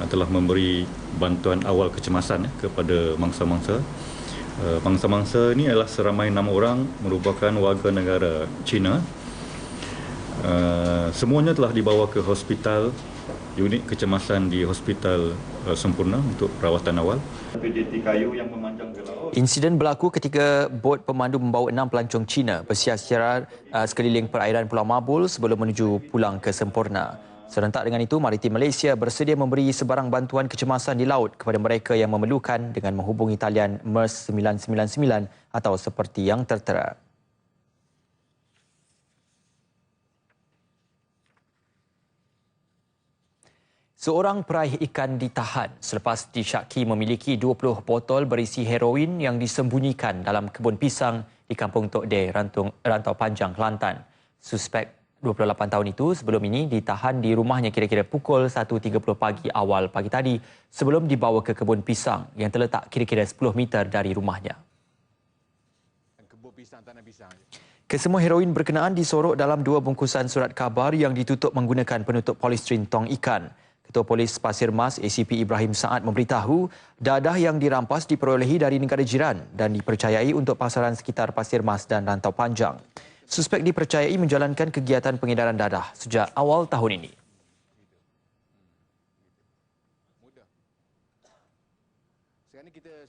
[SPEAKER 6] telah memberi bantuan awal kecemasan kepada mangsa-mangsa. Mangsa-mangsa ini adalah seramai 6 orang merupakan warga negara China. Semuanya telah dibawa ke hospital, unit kecemasan di Hospital Sempurna untuk perawatan awal.
[SPEAKER 1] Insiden berlaku ketika bot pemandu membawa 6 pelancong Cina bersiar-siar sekeliling perairan Pulau Mabul sebelum menuju pulang ke Sempurna. Serentak dengan itu, Maritim Malaysia bersedia memberi sebarang bantuan kecemasan di laut kepada mereka yang memerlukan dengan menghubungi talian MERS 999 atau seperti yang tertera. Seorang peraih ikan ditahan selepas disyaki memiliki 20 botol berisi heroin yang disembunyikan dalam kebun pisang di Kampung Tok De, Rantau Panjang, Kelantan. Suspek 28 tahun itu sebelum ini ditahan di rumahnya kira-kira pukul 1.30 pagi awal pagi tadi sebelum dibawa ke kebun pisang yang terletak kira-kira 10 meter dari rumahnya. Kesemua heroin berkenaan disorok dalam 2 bungkusan surat khabar yang ditutup menggunakan penutup polistiren tong ikan. Ketua Polis Pasir Mas ACP Ibrahim Saad memberitahu dadah yang dirampas diperolehi dari negara jiran dan dipercayai untuk pasaran sekitar Pasir Mas dan Rantau Panjang. Suspek dipercayai menjalankan kegiatan pengedaran dadah sejak awal tahun ini.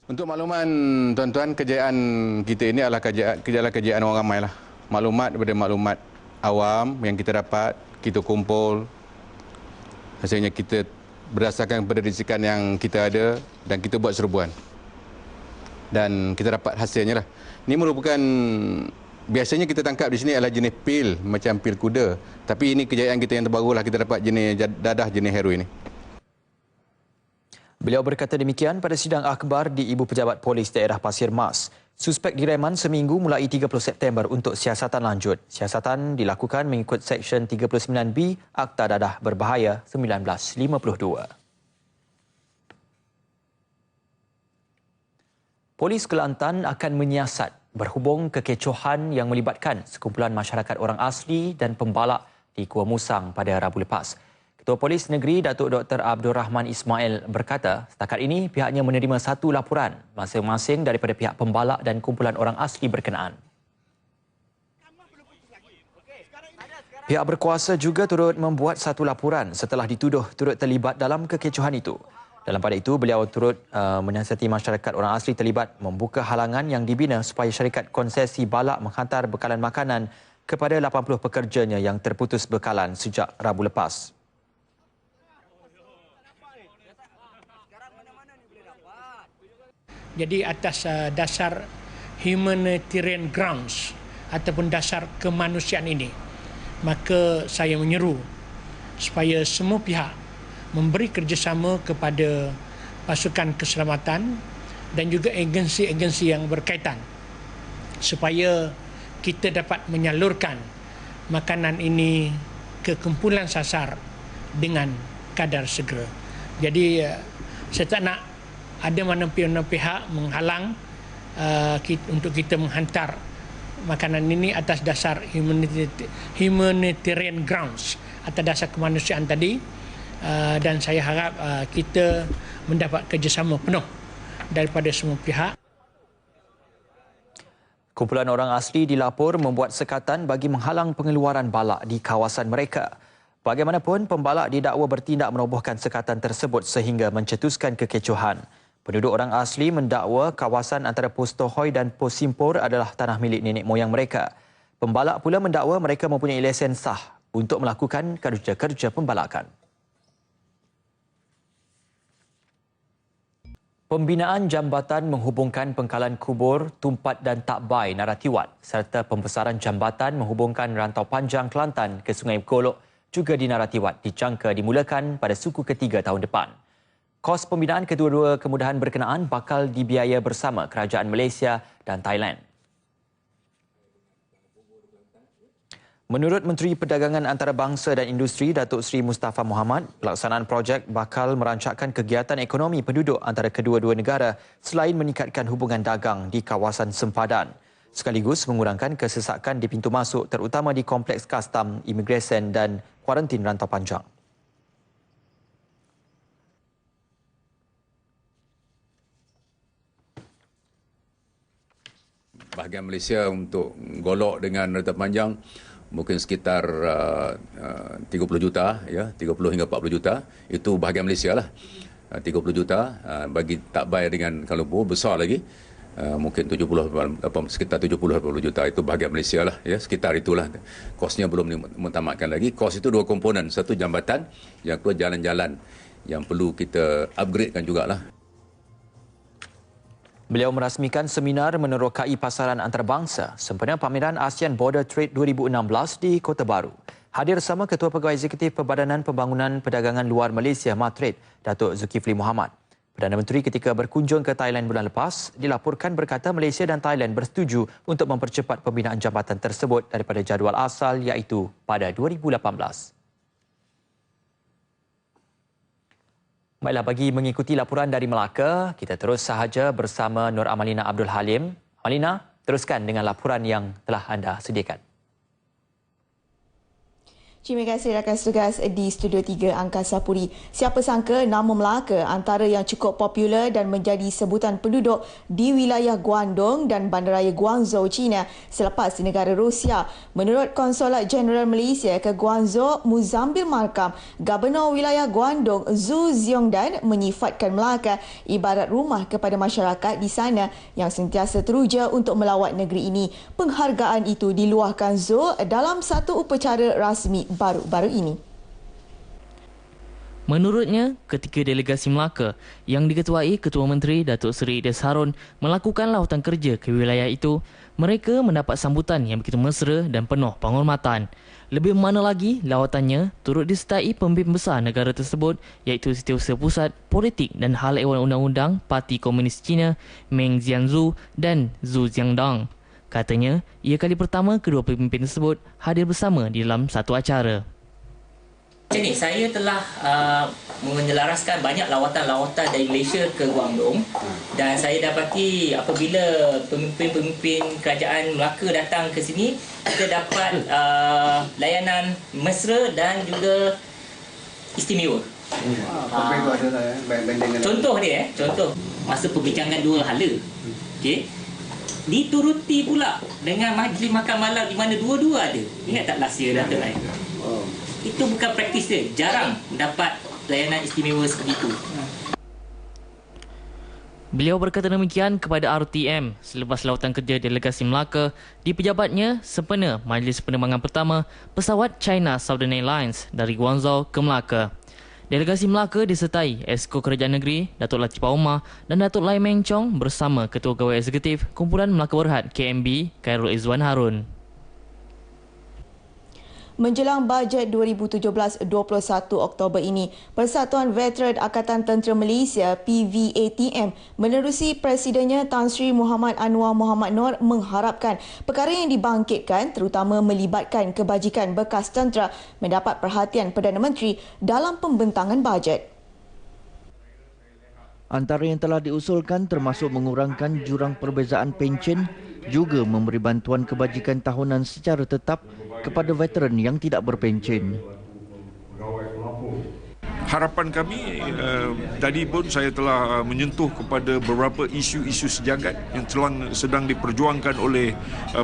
[SPEAKER 7] Untuk makluman tuan-tuan, kejayaan kita ini adalah kejayaan orang ramai lah. Maklumat daripada maklumat awam yang kita dapat, kita kumpul. Hasilnya kita berdasarkan pada risikan yang kita ada dan kita buat serbuan. Dan kita dapat hasilnya lah. Ini merupakan, biasanya kita tangkap di sini adalah jenis pil, macam pil kuda. Tapi ini kejayaan kita yang terbaru lah, kita dapat jenis dadah jenis heroin ini.
[SPEAKER 1] Beliau berkata demikian pada sidang akhbar di Ibu Pejabat Polis Daerah Pasir Mas. Suspek direman seminggu mulai 30 September untuk siasatan lanjut. Siasatan dilakukan mengikut Seksyen 39B Akta Dadah Berbahaya 1952. Polis Kelantan akan menyiasat berhubung kekecohan yang melibatkan sekumpulan masyarakat orang asli dan pembalak di Kuala Musang pada Rabu lepas. Ketua Polis Negeri Datuk Dr. Abdul Rahman Ismail berkata, setakat ini pihaknya menerima 1 laporan masing-masing daripada pihak pembalak dan kumpulan orang asli berkenaan. Pihak berkuasa juga turut membuat 1 laporan setelah dituduh turut terlibat dalam kekecohan itu. Dalam pada itu, beliau turut menasihatkan masyarakat orang asli terlibat membuka halangan yang dibina supaya syarikat konsesi balak menghantar bekalan makanan kepada 80 pekerjanya yang terputus bekalan sejak Rabu lepas.
[SPEAKER 8] Jadi atas dasar humanitarian grounds ataupun dasar kemanusiaan ini, maka saya menyeru supaya semua pihak memberi kerjasama kepada pasukan keselamatan dan juga agensi-agensi yang berkaitan supaya kita dapat menyalurkan makanan ini ke kumpulan sasar dengan kadar segera. Jadi saya tak nak ada mana-mana pihak menghalang untuk kita menghantar makanan ini atas dasar humanitarian grounds, atas dasar kemanusiaan tadi. Dan saya harap kita mendapat kerjasama penuh daripada semua pihak.
[SPEAKER 1] Kumpulan orang asli dilapor membuat sekatan bagi menghalang pengeluaran balak di kawasan mereka. Bagaimanapun, pembalak didakwa bertindak merobohkan sekatan tersebut sehingga mencetuskan kekecohan. Penduduk orang asli mendakwa kawasan antara Pos Tohoi dan Pos Simpor adalah tanah milik nenek moyang mereka. Pembalak pula mendakwa mereka mempunyai lesen sah untuk melakukan kerja-kerja pembalakan. Pembinaan jambatan menghubungkan Pengkalan Kubur, Tumpat dan Takbai Naratiwat serta pembesaran jambatan menghubungkan Rantau Panjang Kelantan ke Sungai Golok juga di Naratiwat dijangka dimulakan pada suku ketiga tahun depan. Kos pembinaan kedua-dua kemudahan berkenaan bakal dibiaya bersama kerajaan Malaysia dan Thailand. Menurut Menteri Perdagangan Antarabangsa dan Industri Datuk Seri Mustafa Mohamad, pelaksanaan projek bakal merancangkan kegiatan ekonomi penduduk antara kedua-dua negara selain meningkatkan hubungan dagang di kawasan sempadan, sekaligus mengurangkan kesesakan di pintu masuk terutama di kompleks kastam, imigresen dan kuarantin rantau panjang.
[SPEAKER 9] Bahagian Malaysia untuk golok dengan rantau panjang mungkin sekitar 30 juta, ya, 30 hingga 40 juta. Itu bahagian Malaysia lah. 30 juta bagi Takbai dengan Kuala Lumpur besar lagi. Mungkin 70, sekitar 70-80 juta itu bahagian Malaysia lah, ya, sekitar itulah. Kosnya belum ditamatkan lagi. Kos itu dua komponen, satu jambatan, yang kedua jalan-jalan yang perlu kita upgradekan jugalah.
[SPEAKER 1] Beliau merasmikan seminar menerokai pasaran antarabangsa sempena pameran ASEAN Border Trade 2016 di Kota Baru. Hadir sama Ketua Pegawai Eksekutif Perbadanan Pembangunan Perdagangan Luar Malaysia Matrade, Datuk Zulkifli Mohamad. Perdana Menteri ketika berkunjung ke Thailand bulan lepas dilaporkan berkata Malaysia dan Thailand bersetuju untuk mempercepat pembinaan jambatan tersebut daripada jadual asal iaitu pada 2018. Baiklah, bagi mengikuti laporan dari Melaka, kita terus sahaja bersama Nur Amalina Abdul Halim. Amalina, teruskan dengan laporan yang telah anda sediakan.
[SPEAKER 10] Terima kasih rakan tugas di Studio 3 Angkasa Puri. Siapa sangka nama Melaka antara yang cukup popular dan menjadi sebutan penduduk di wilayah Guangdong dan Bandaraya Guangzhou, China selepas di negara Rusia. Menurut Konsulat Jeneral Malaysia ke Guangzhou, Muzambil Markam, Gubernur wilayah Guangdong Zhu Xiongdan menyifatkan Melaka ibarat rumah kepada masyarakat di sana yang sentiasa teruja untuk melawat negeri ini. Penghargaan itu diluahkan Zhu dalam satu upacara rasmi baru-baru ini.
[SPEAKER 11] Menurutnya, ketika delegasi Melaka yang diketuai Ketua Menteri Datuk Seri Idris Harun melakukan lawatan kerja ke wilayah itu, mereka mendapat sambutan yang begitu mesra dan penuh penghormatan. Lebih mana lagi, lawatannya turut disertai pemimpin besar negara tersebut iaitu Setiausaha Pusat Politik dan Hal Ehwal Undang-Undang Parti Komunis Cina Meng Jianzhu dan Zhu Jiangdang. Katanya, ia kali pertama kedua pemimpin tersebut hadir bersama di dalam satu acara.
[SPEAKER 12] Macam ni, saya telah menyelaraskan banyak lawatan-lawatan dari Malaysia ke Guangdong dan saya dapati apabila pemimpin-pemimpin kerajaan Melaka datang ke sini, kita dapat layanan mesra dan juga istimewa. Contoh dia, contoh masa perbincangan dua hala. Okey. Dituruti pula dengan majlis makan malam di mana dua-dua ada. Ingat tak last year Datuk lain? Itu bukan praktis dia. Jarang dapat layanan istimewa seperti itu.
[SPEAKER 11] Beliau berkata demikian kepada RTM selepas lawatan kerja delegasi Melaka di pejabatnya sempena majlis penerbangan pertama pesawat China Southern Airlines dari Guangzhou ke Melaka. Delegasi Melaka disertai Esko Kerajaan Negeri, Datuk Latifah Omar dan Datuk Lai Meng Chong bersama Ketua Pegawai Eksekutif Kumpulan Melaka Berhad KMB, Khairul Izwan Harun.
[SPEAKER 10] Menjelang bajet 2017-21 Oktober ini, Persatuan Veteran Angkatan Tentera Malaysia PVATM menerusi Presidennya Tan Sri Muhammad Anwar Muhammad Noor mengharapkan perkara yang dibangkitkan terutama melibatkan kebajikan bekas tentera mendapat perhatian Perdana Menteri dalam pembentangan bajet.
[SPEAKER 13] Antara yang telah diusulkan termasuk mengurangkan jurang perbezaan pencen, juga memberi bantuan kebajikan tahunan secara tetap kepada veteran yang tidak berpencen.
[SPEAKER 14] harapan kami, tadi pun saya telah menyentuh kepada beberapa isu-isu sejagat yang sedang diperjuangkan oleh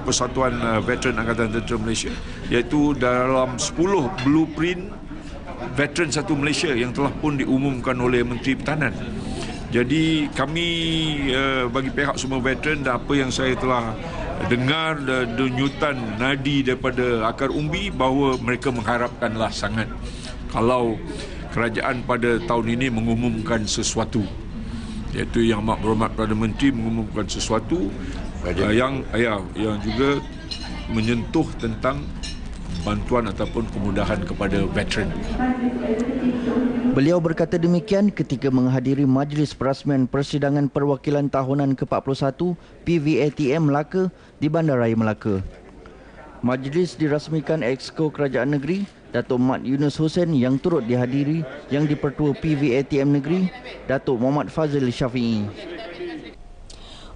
[SPEAKER 14] Persatuan Veteran Angkatan Tentera Malaysia, iaitu dalam 10 blueprint Veteran Satu Malaysia yang telah pun diumumkan oleh Menteri Pertahanan. Jadi kami bagi pihak semua veteran, dan apa yang saya telah dengar denyutan nadi daripada akar umbi, bahawa mereka mengharapkanlah sangat kalau kerajaan pada tahun ini mengumumkan sesuatu, iaitu Yang Amat Berhormat Perdana Menteri mengumumkan sesuatu yang juga menyentuh tentang bantuan ataupun kemudahan kepada veteran.
[SPEAKER 13] Beliau berkata demikian ketika menghadiri Majlis Perasmian Persidangan Perwakilan Tahunan ke-41 PVATM Melaka di Bandaraya Melaka. Majlis dirasmikan Exco Kerajaan Negeri Datuk Mat Yunus Hussein yang turut dihadiri Yang di-Pertua PVATM Negeri Datuk Muhammad Fazil Syafi'i.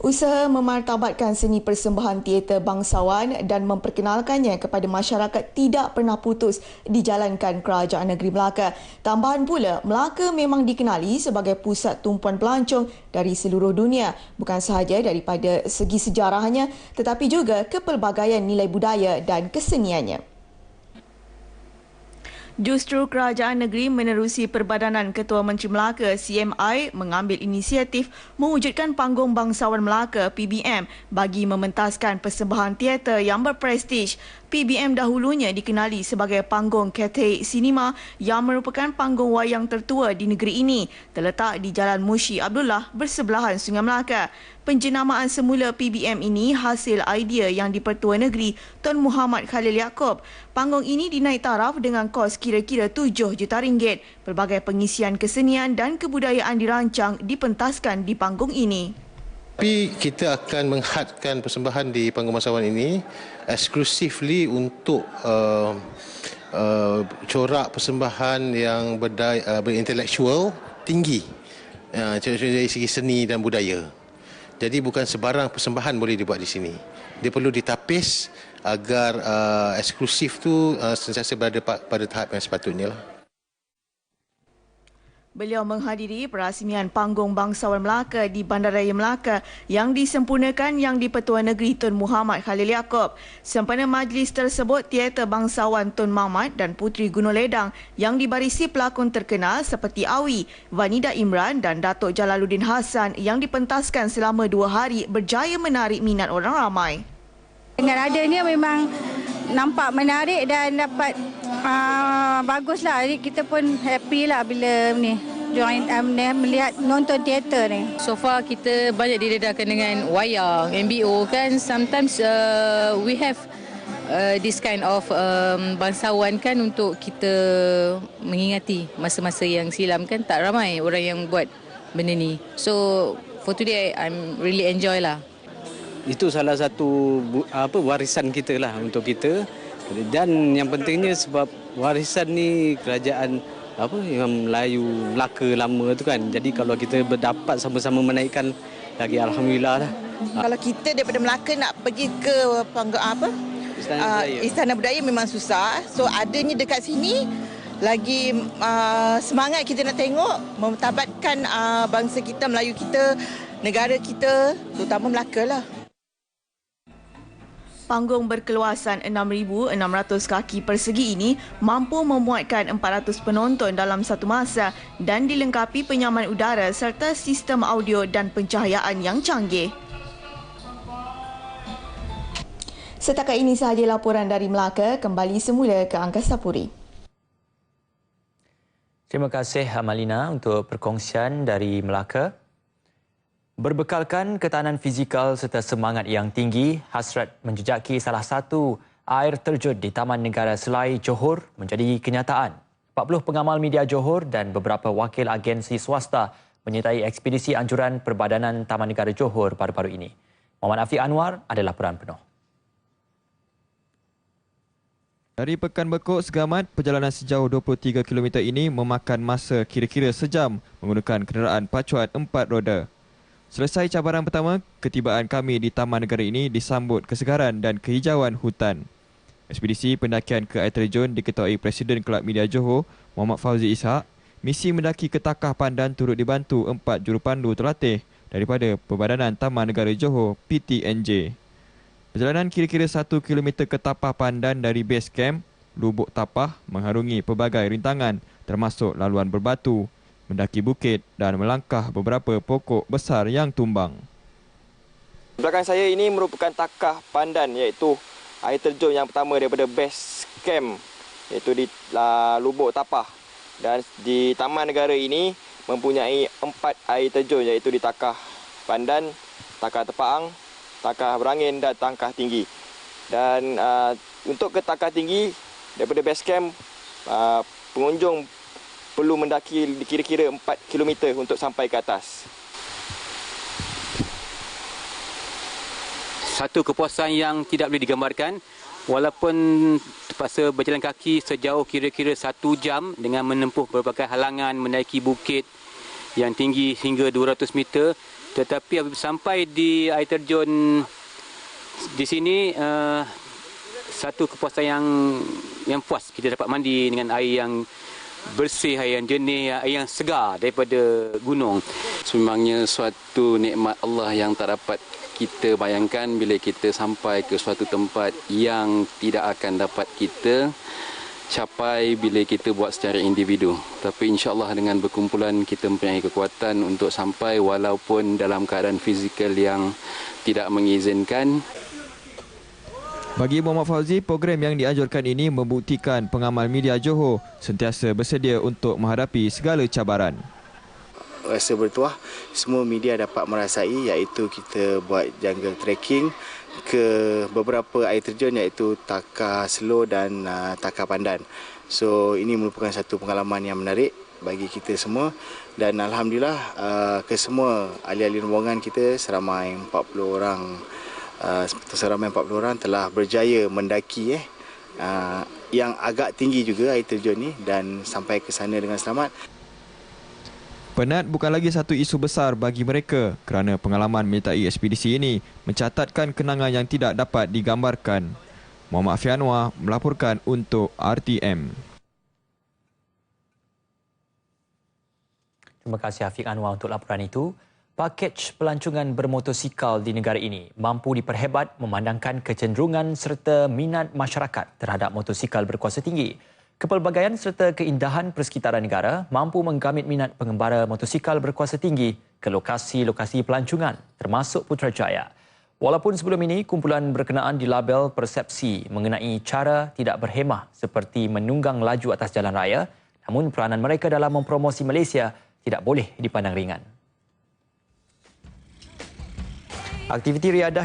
[SPEAKER 10] Usaha memartabatkan seni persembahan teater bangsawan dan memperkenalkannya kepada masyarakat tidak pernah putus dijalankan Kerajaan Negeri Melaka. Tambahan pula, Melaka memang dikenali sebagai pusat tumpuan pelancong dari seluruh dunia, bukan sahaja daripada segi sejarahnya tetapi juga kepelbagaian nilai budaya dan keseniannya. Justru Kerajaan Negeri menerusi Perbadanan Ketua Menteri Melaka CMI mengambil inisiatif mewujudkan Panggung Bangsawan Melaka PBM bagi mementaskan persembahan teater yang berprestij. PBM dahulunya dikenali sebagai Panggung Cathay Cinema yang merupakan panggung wayang tertua di negeri ini, terletak di Jalan Mushi Abdullah bersebelahan Sungai Melaka. Penjenamaan semula PBM ini hasil idea yang di-Pertua Negeri Tun Muhammad Khalil Yaakob. Panggung ini dinaik taraf dengan kos kira-kira RM7 juta. Pelbagai pengisian kesenian dan kebudayaan dirancang dipentaskan di panggung ini.
[SPEAKER 16] Tapi kita akan menghadkan persembahan di Panggung Bangsawan ini eksklusifly untuk corak persembahan yang berintelektual tinggi, dari segi seni dan budaya. Jadi bukan sebarang persembahan boleh dibuat di sini. Dia perlu ditapis agar eksklusif tu sentiasa berada pada tahap yang sepatutnya lah.
[SPEAKER 10] Beliau menghadiri perasmian Panggung Bangsawan Melaka di Bandaraya Melaka yang disempurnakan Yang di-Pertua Negeri Tun Muhammad Khalil Yaakob. Sempena majlis tersebut, teater bangsawan Tun Mamat dan Puteri Gunung Ledang yang dibarisi pelakon terkenal seperti Awi, Vanida Imran dan Datuk Jalaluddin Hassan yang dipentaskan selama 2 hari berjaya menarik minat orang ramai.
[SPEAKER 18] Dengan adanya memang nampak menarik dan dapat baguslah. Kita pun happy lah bila ni join melihat nonton teater ni.
[SPEAKER 19] So far kita banyak didedahkan dengan wayang, MBO kan. Sometimes we have this kind of bangsawan kan untuk kita mengingati masa-masa yang silam kan. Tak ramai orang yang buat benda ni. So for today I'm really enjoy lah.
[SPEAKER 20] Itu salah satu warisan kita lah untuk kita, dan yang pentingnya sebab warisan ni kerajaan yang Melayu Melaka lama tu kan, jadi kalau kita berdapat sama-sama menaikkan lagi, alhamdulillah lah.
[SPEAKER 26] Kalau kita daripada Melaka nak pergi ke Istana Budaya memang susah, so adanya dekat sini lagi semangat kita nak tengok memtabatkan bangsa kita, Melayu kita, negara kita, terutama Melaka lah.
[SPEAKER 10] Panggung berkeluasan 6,600 kaki persegi ini mampu memuatkan 400 penonton dalam satu masa dan dilengkapi penyaman udara serta sistem audio dan pencahayaan yang canggih. Setakat ini sahaja laporan dari Melaka. Kembali semula ke Angkasa Puri.
[SPEAKER 1] Terima kasih Amalina untuk perkongsian dari Melaka. Berbekalkan ketahanan fizikal serta semangat yang tinggi, hasrat menjejaki salah satu air terjun di Taman Negara Selai Johor menjadi kenyataan. 40 pengamal media Johor dan beberapa wakil agensi swasta menyertai ekspedisi anjuran Perbadanan Taman Negara Johor baru-baru ini. Muhammad Afiq Anwar ada laporan penuh.
[SPEAKER 27] Dari Pekan Bekok Segamat, perjalanan sejauh 23 km ini memakan masa kira-kira sejam menggunakan kenderaan pacuan 4 roda. Selesai cabaran pertama, ketibaan kami di Taman Negara ini disambut kesegaran dan kehijauan hutan. Ekspedisi pendakian ke air terjun diketuai Presiden Kelab Media Johor, Muhammad Fauzi Ishak, Misi mendaki ke Takah Pandan turut dibantu 4 jurupandu terlatih daripada Perbadanan Taman Negara Johor PTNJ. Perjalanan kira-kira 1 km ke Tapah Pandan dari base camp Lubuk Tapah mengharungi pelbagai rintangan termasuk laluan berbatu, mendaki bukit dan melangkah beberapa pokok besar yang tumbang.
[SPEAKER 15] Belakang saya ini merupakan Takah Pandan, iaitu air terjun yang pertama daripada base camp, iaitu di Lubuk Tapah. Dan di Taman Negara ini mempunyai 4 air terjun, iaitu di Takah Pandan, Takah Tepaang, Takah Berangin dan Takah Tinggi. Dan untuk ke Takah Tinggi daripada base camp, pengunjung perlu mendaki kira-kira 4 km untuk sampai ke atas.
[SPEAKER 17] Satu kepuasan yang tidak boleh digambarkan, walaupun terpaksa berjalan kaki sejauh kira-kira 1 jam dengan menempuh berbagai halangan, menaiki bukit yang tinggi hingga 200 meter, tetapi apabila sampai di air terjun di sini, satu kepuasan yang puas, kita dapat mandi dengan air yang bersih, air yang jernih, air yang segar daripada gunung.
[SPEAKER 21] Sememangnya suatu nikmat Allah yang tak dapat kita bayangkan bila kita sampai ke suatu tempat yang tidak akan dapat kita capai bila kita buat secara individu. Tapi insya-Allah dengan berkumpulan kita mempunyai kekuatan untuk sampai walaupun dalam keadaan fizikal yang tidak mengizinkan.
[SPEAKER 27] Bagi Muhammad Fauzi, program yang dianjurkan ini membuktikan pengamal media Johor sentiasa bersedia untuk menghadapi segala cabaran.
[SPEAKER 22] Rasa bertuah semua media dapat merasai, iaitu kita buat jungle trekking ke beberapa air terjun iaitu Takah Selo dan Takah Pandan. So ini merupakan satu pengalaman yang menarik bagi kita semua dan alhamdulillah kesemua ahli-ahli rombongan kita seramai 40 orang telah berjaya mendaki yang agak tinggi juga air terjun ni dan sampai ke sana dengan selamat.
[SPEAKER 27] Penat bukan lagi satu isu besar bagi mereka kerana pengalaman menyertai ekspedisi ini mencatatkan kenangan yang tidak dapat digambarkan. Muhammad Afianwar melaporkan untuk RTM.
[SPEAKER 1] Terima kasih Afiq Anwar untuk laporan itu. Pakej pelancongan bermotosikal di negara ini mampu diperhebat memandangkan kecenderungan serta minat masyarakat terhadap motosikal berkuasa tinggi. Kepelbagaian serta keindahan persekitaran negara mampu menggamit minat pengembara motosikal berkuasa tinggi ke lokasi-lokasi pelancongan termasuk Putrajaya. Walaupun sebelum ini kumpulan berkenaan dilabel persepsi mengenai cara tidak berhemah seperti menunggang laju atas jalan raya, namun peranan mereka dalam mempromosi Malaysia tidak boleh dipandang ringan. Aktiviti riadah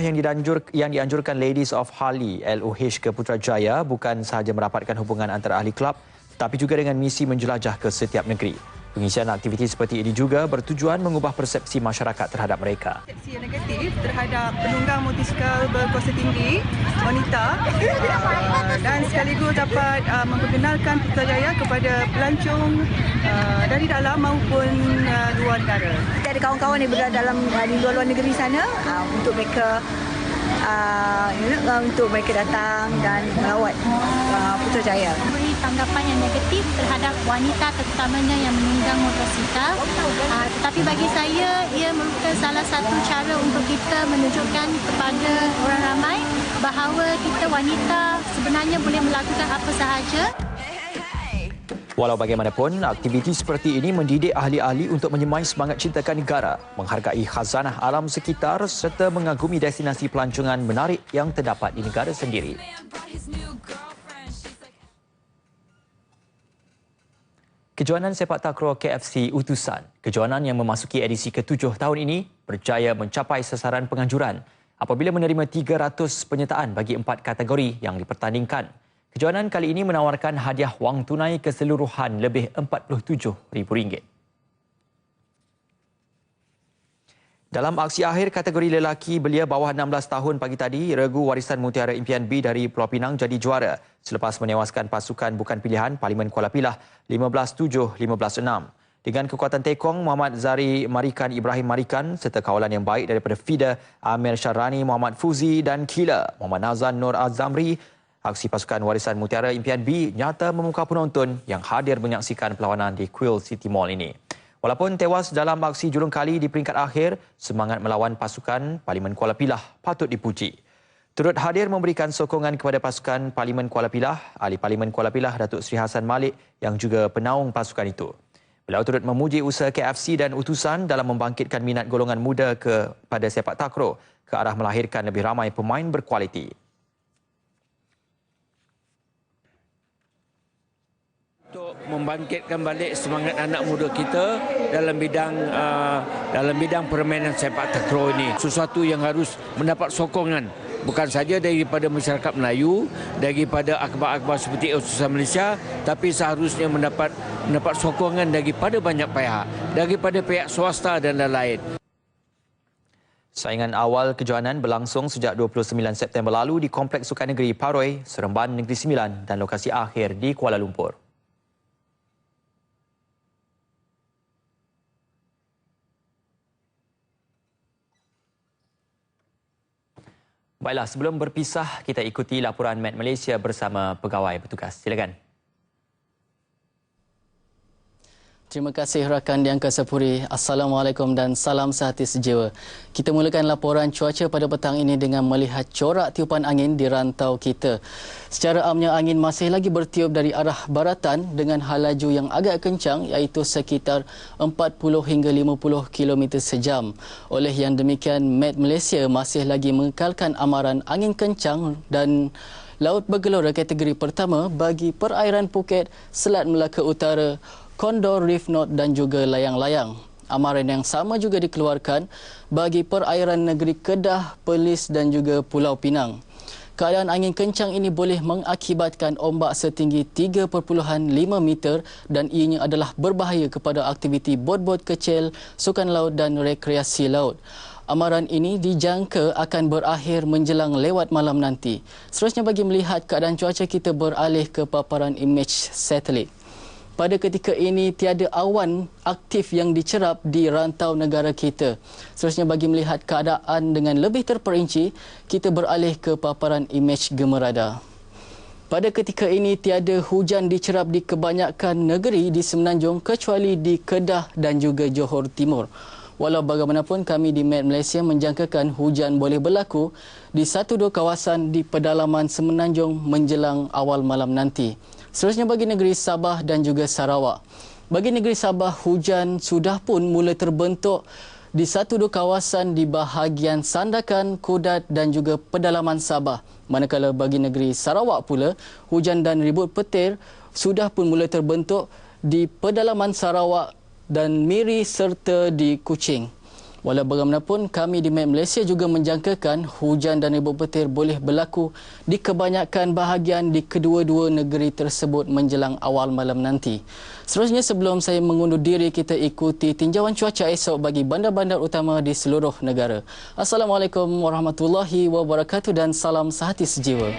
[SPEAKER 1] yang dianjurkan Ladies of Harley LOH ke Putrajaya bukan sahaja merapatkan hubungan antara ahli kelab tetapi juga dengan misi menjelajah ke setiap negeri. Pengisian aktiviti seperti ini juga bertujuan mengubah persepsi masyarakat terhadap mereka.
[SPEAKER 23] Persepsi yang negatif terhadap penunggang motosikal berkuasa tinggi, wanita dan sekaligus dapat memperkenalkan Putrajaya kepada pelancong dari dalam maupun luar negara.
[SPEAKER 18] Kita ada kawan-kawan yang berada di luar negeri sana untuk mereka datang dan melawat Putrajaya.
[SPEAKER 24] Beri tanggapan yang negatif terhadap wanita terutamanya yang menunggang motosikal. Tetapi bagi saya ia merupakan salah satu cara untuk kita menunjukkan kepada orang ramai bahawa kita wanita sebenarnya boleh melakukan apa sahaja.
[SPEAKER 1] Walau bagaimanapun, aktiviti seperti ini mendidik ahli-ahli untuk menyemai semangat cintakan negara, menghargai khazanah alam sekitar serta mengagumi destinasi pelancongan menarik yang terdapat di negara sendiri. Kejohanan sepak takraw KFC Utusan, kejohanan yang memasuki edisi ke-7 tahun ini, berjaya mencapai sasaran penganjuran apabila menerima 300 penyertaan bagi 4 kategori yang dipertandingkan. Kejohanan kali ini menawarkan hadiah wang tunai keseluruhan lebih RM47,000. Dalam aksi akhir kategori lelaki belia bawah 16 tahun pagi tadi, Regu Warisan Mutiara Impian B dari Pulau Pinang jadi juara selepas menewaskan pasukan bukan pilihan Parlimen Kuala Pilah 15-7, 15-6. Dengan kekuatan tekong, Muhammad Zari Marikan Ibrahim Marikan serta kawalan yang baik daripada feeder Amir Syarani, Muhammad Fuzi dan killer Muhammad Nazan Nur Azamri, Aksi pasukan Warisan Mutiara Impian B nyata memukau penonton yang hadir menyaksikan perlawanan di Quill City Mall ini. Walaupun tewas dalam aksi julung kali di peringkat akhir, semangat melawan pasukan Parlimen Kuala Pilah patut dipuji. Turut hadir memberikan sokongan kepada pasukan Parlimen Kuala Pilah, Ahli Parlimen Kuala Pilah Datuk Seri Hassan Malik yang juga penaung pasukan itu. Beliau turut memuji usaha KFC dan utusan dalam membangkitkan minat golongan muda kepada sepak takraw ke arah melahirkan lebih ramai pemain berkualiti.
[SPEAKER 2] Untuk membangkitkan balik semangat anak muda kita dalam bidang permainan sepak takraw ini, sesuatu yang harus mendapat sokongan bukan saja daripada masyarakat Melayu, daripada akhbar-akhbar seperti Utusan Malaysia, tapi seharusnya mendapat sokongan daripada banyak pihak, daripada pihak swasta dan lain-lain.
[SPEAKER 1] Saingan awal kejohanan berlangsung sejak 29 September lalu di Kompleks Sukan Negeri Paroi, Seremban Negeri Sembilan dan lokasi akhir di Kuala Lumpur. Baiklah, sebelum berpisah, kita ikuti laporan Met Malaysia bersama pegawai bertugas. Silakan.
[SPEAKER 3] Terima kasih rakan di Angkasa Puri. Assalamualaikum dan salam sehati sejiwa. Kita mulakan laporan cuaca pada petang ini dengan melihat corak tiupan angin di rantau kita. Secara amnya angin masih lagi bertiup dari arah baratan dengan hal laju yang agak kencang iaitu sekitar 40 hingga 50 km sejam. Oleh yang demikian, Met Malaysia masih lagi mengekalkan amaran angin kencang dan laut bergelora kategori pertama bagi perairan Phuket, Selat Melaka Utara, Condor, Reef North dan juga layang-layang. Amaran yang sama juga dikeluarkan bagi perairan negeri Kedah, Perlis dan juga Pulau Pinang. Keadaan angin kencang ini boleh mengakibatkan ombak setinggi 3.5 meter dan ianya adalah berbahaya kepada aktiviti bot-bot kecil, sukan laut dan rekreasi laut. Amaran ini dijangka akan berakhir menjelang lewat malam nanti. Seterusnya bagi melihat keadaan cuaca, kita beralih ke paparan imej satelit. Pada ketika ini, tiada awan aktif yang dicerap di rantau negara kita. Seterusnya bagi melihat keadaan dengan lebih terperinci, kita beralih ke paparan imej gemerada. Pada ketika ini, tiada hujan dicerap di kebanyakan negeri di Semenanjung kecuali di Kedah dan juga Johor Timur. Walau bagaimanapun, kami di Met Malaysia menjangkakan hujan boleh berlaku di 1-2 kawasan di pedalaman Semenanjung menjelang awal malam nanti. Seterusnya bagi negeri Sabah dan juga Sarawak. Bagi negeri Sabah, hujan sudah pun mula terbentuk di 1-2 kawasan di bahagian Sandakan, Kudat dan juga pedalaman Sabah. Manakala bagi negeri Sarawak pula, hujan dan ribut petir sudah pun mula terbentuk di pedalaman Sarawak dan Miri serta di Kuching. Walau bagaimanapun, kami di Met Malaysia juga menjangkakan hujan dan ribut petir boleh berlaku di kebanyakan bahagian di kedua-dua negeri tersebut menjelang awal malam nanti. Seterusnya, sebelum saya mengundur diri, kita ikuti tinjauan cuaca esok bagi bandar-bandar utama di seluruh negara. Assalamualaikum warahmatullahi wabarakatuh dan salam sehati sejiwa.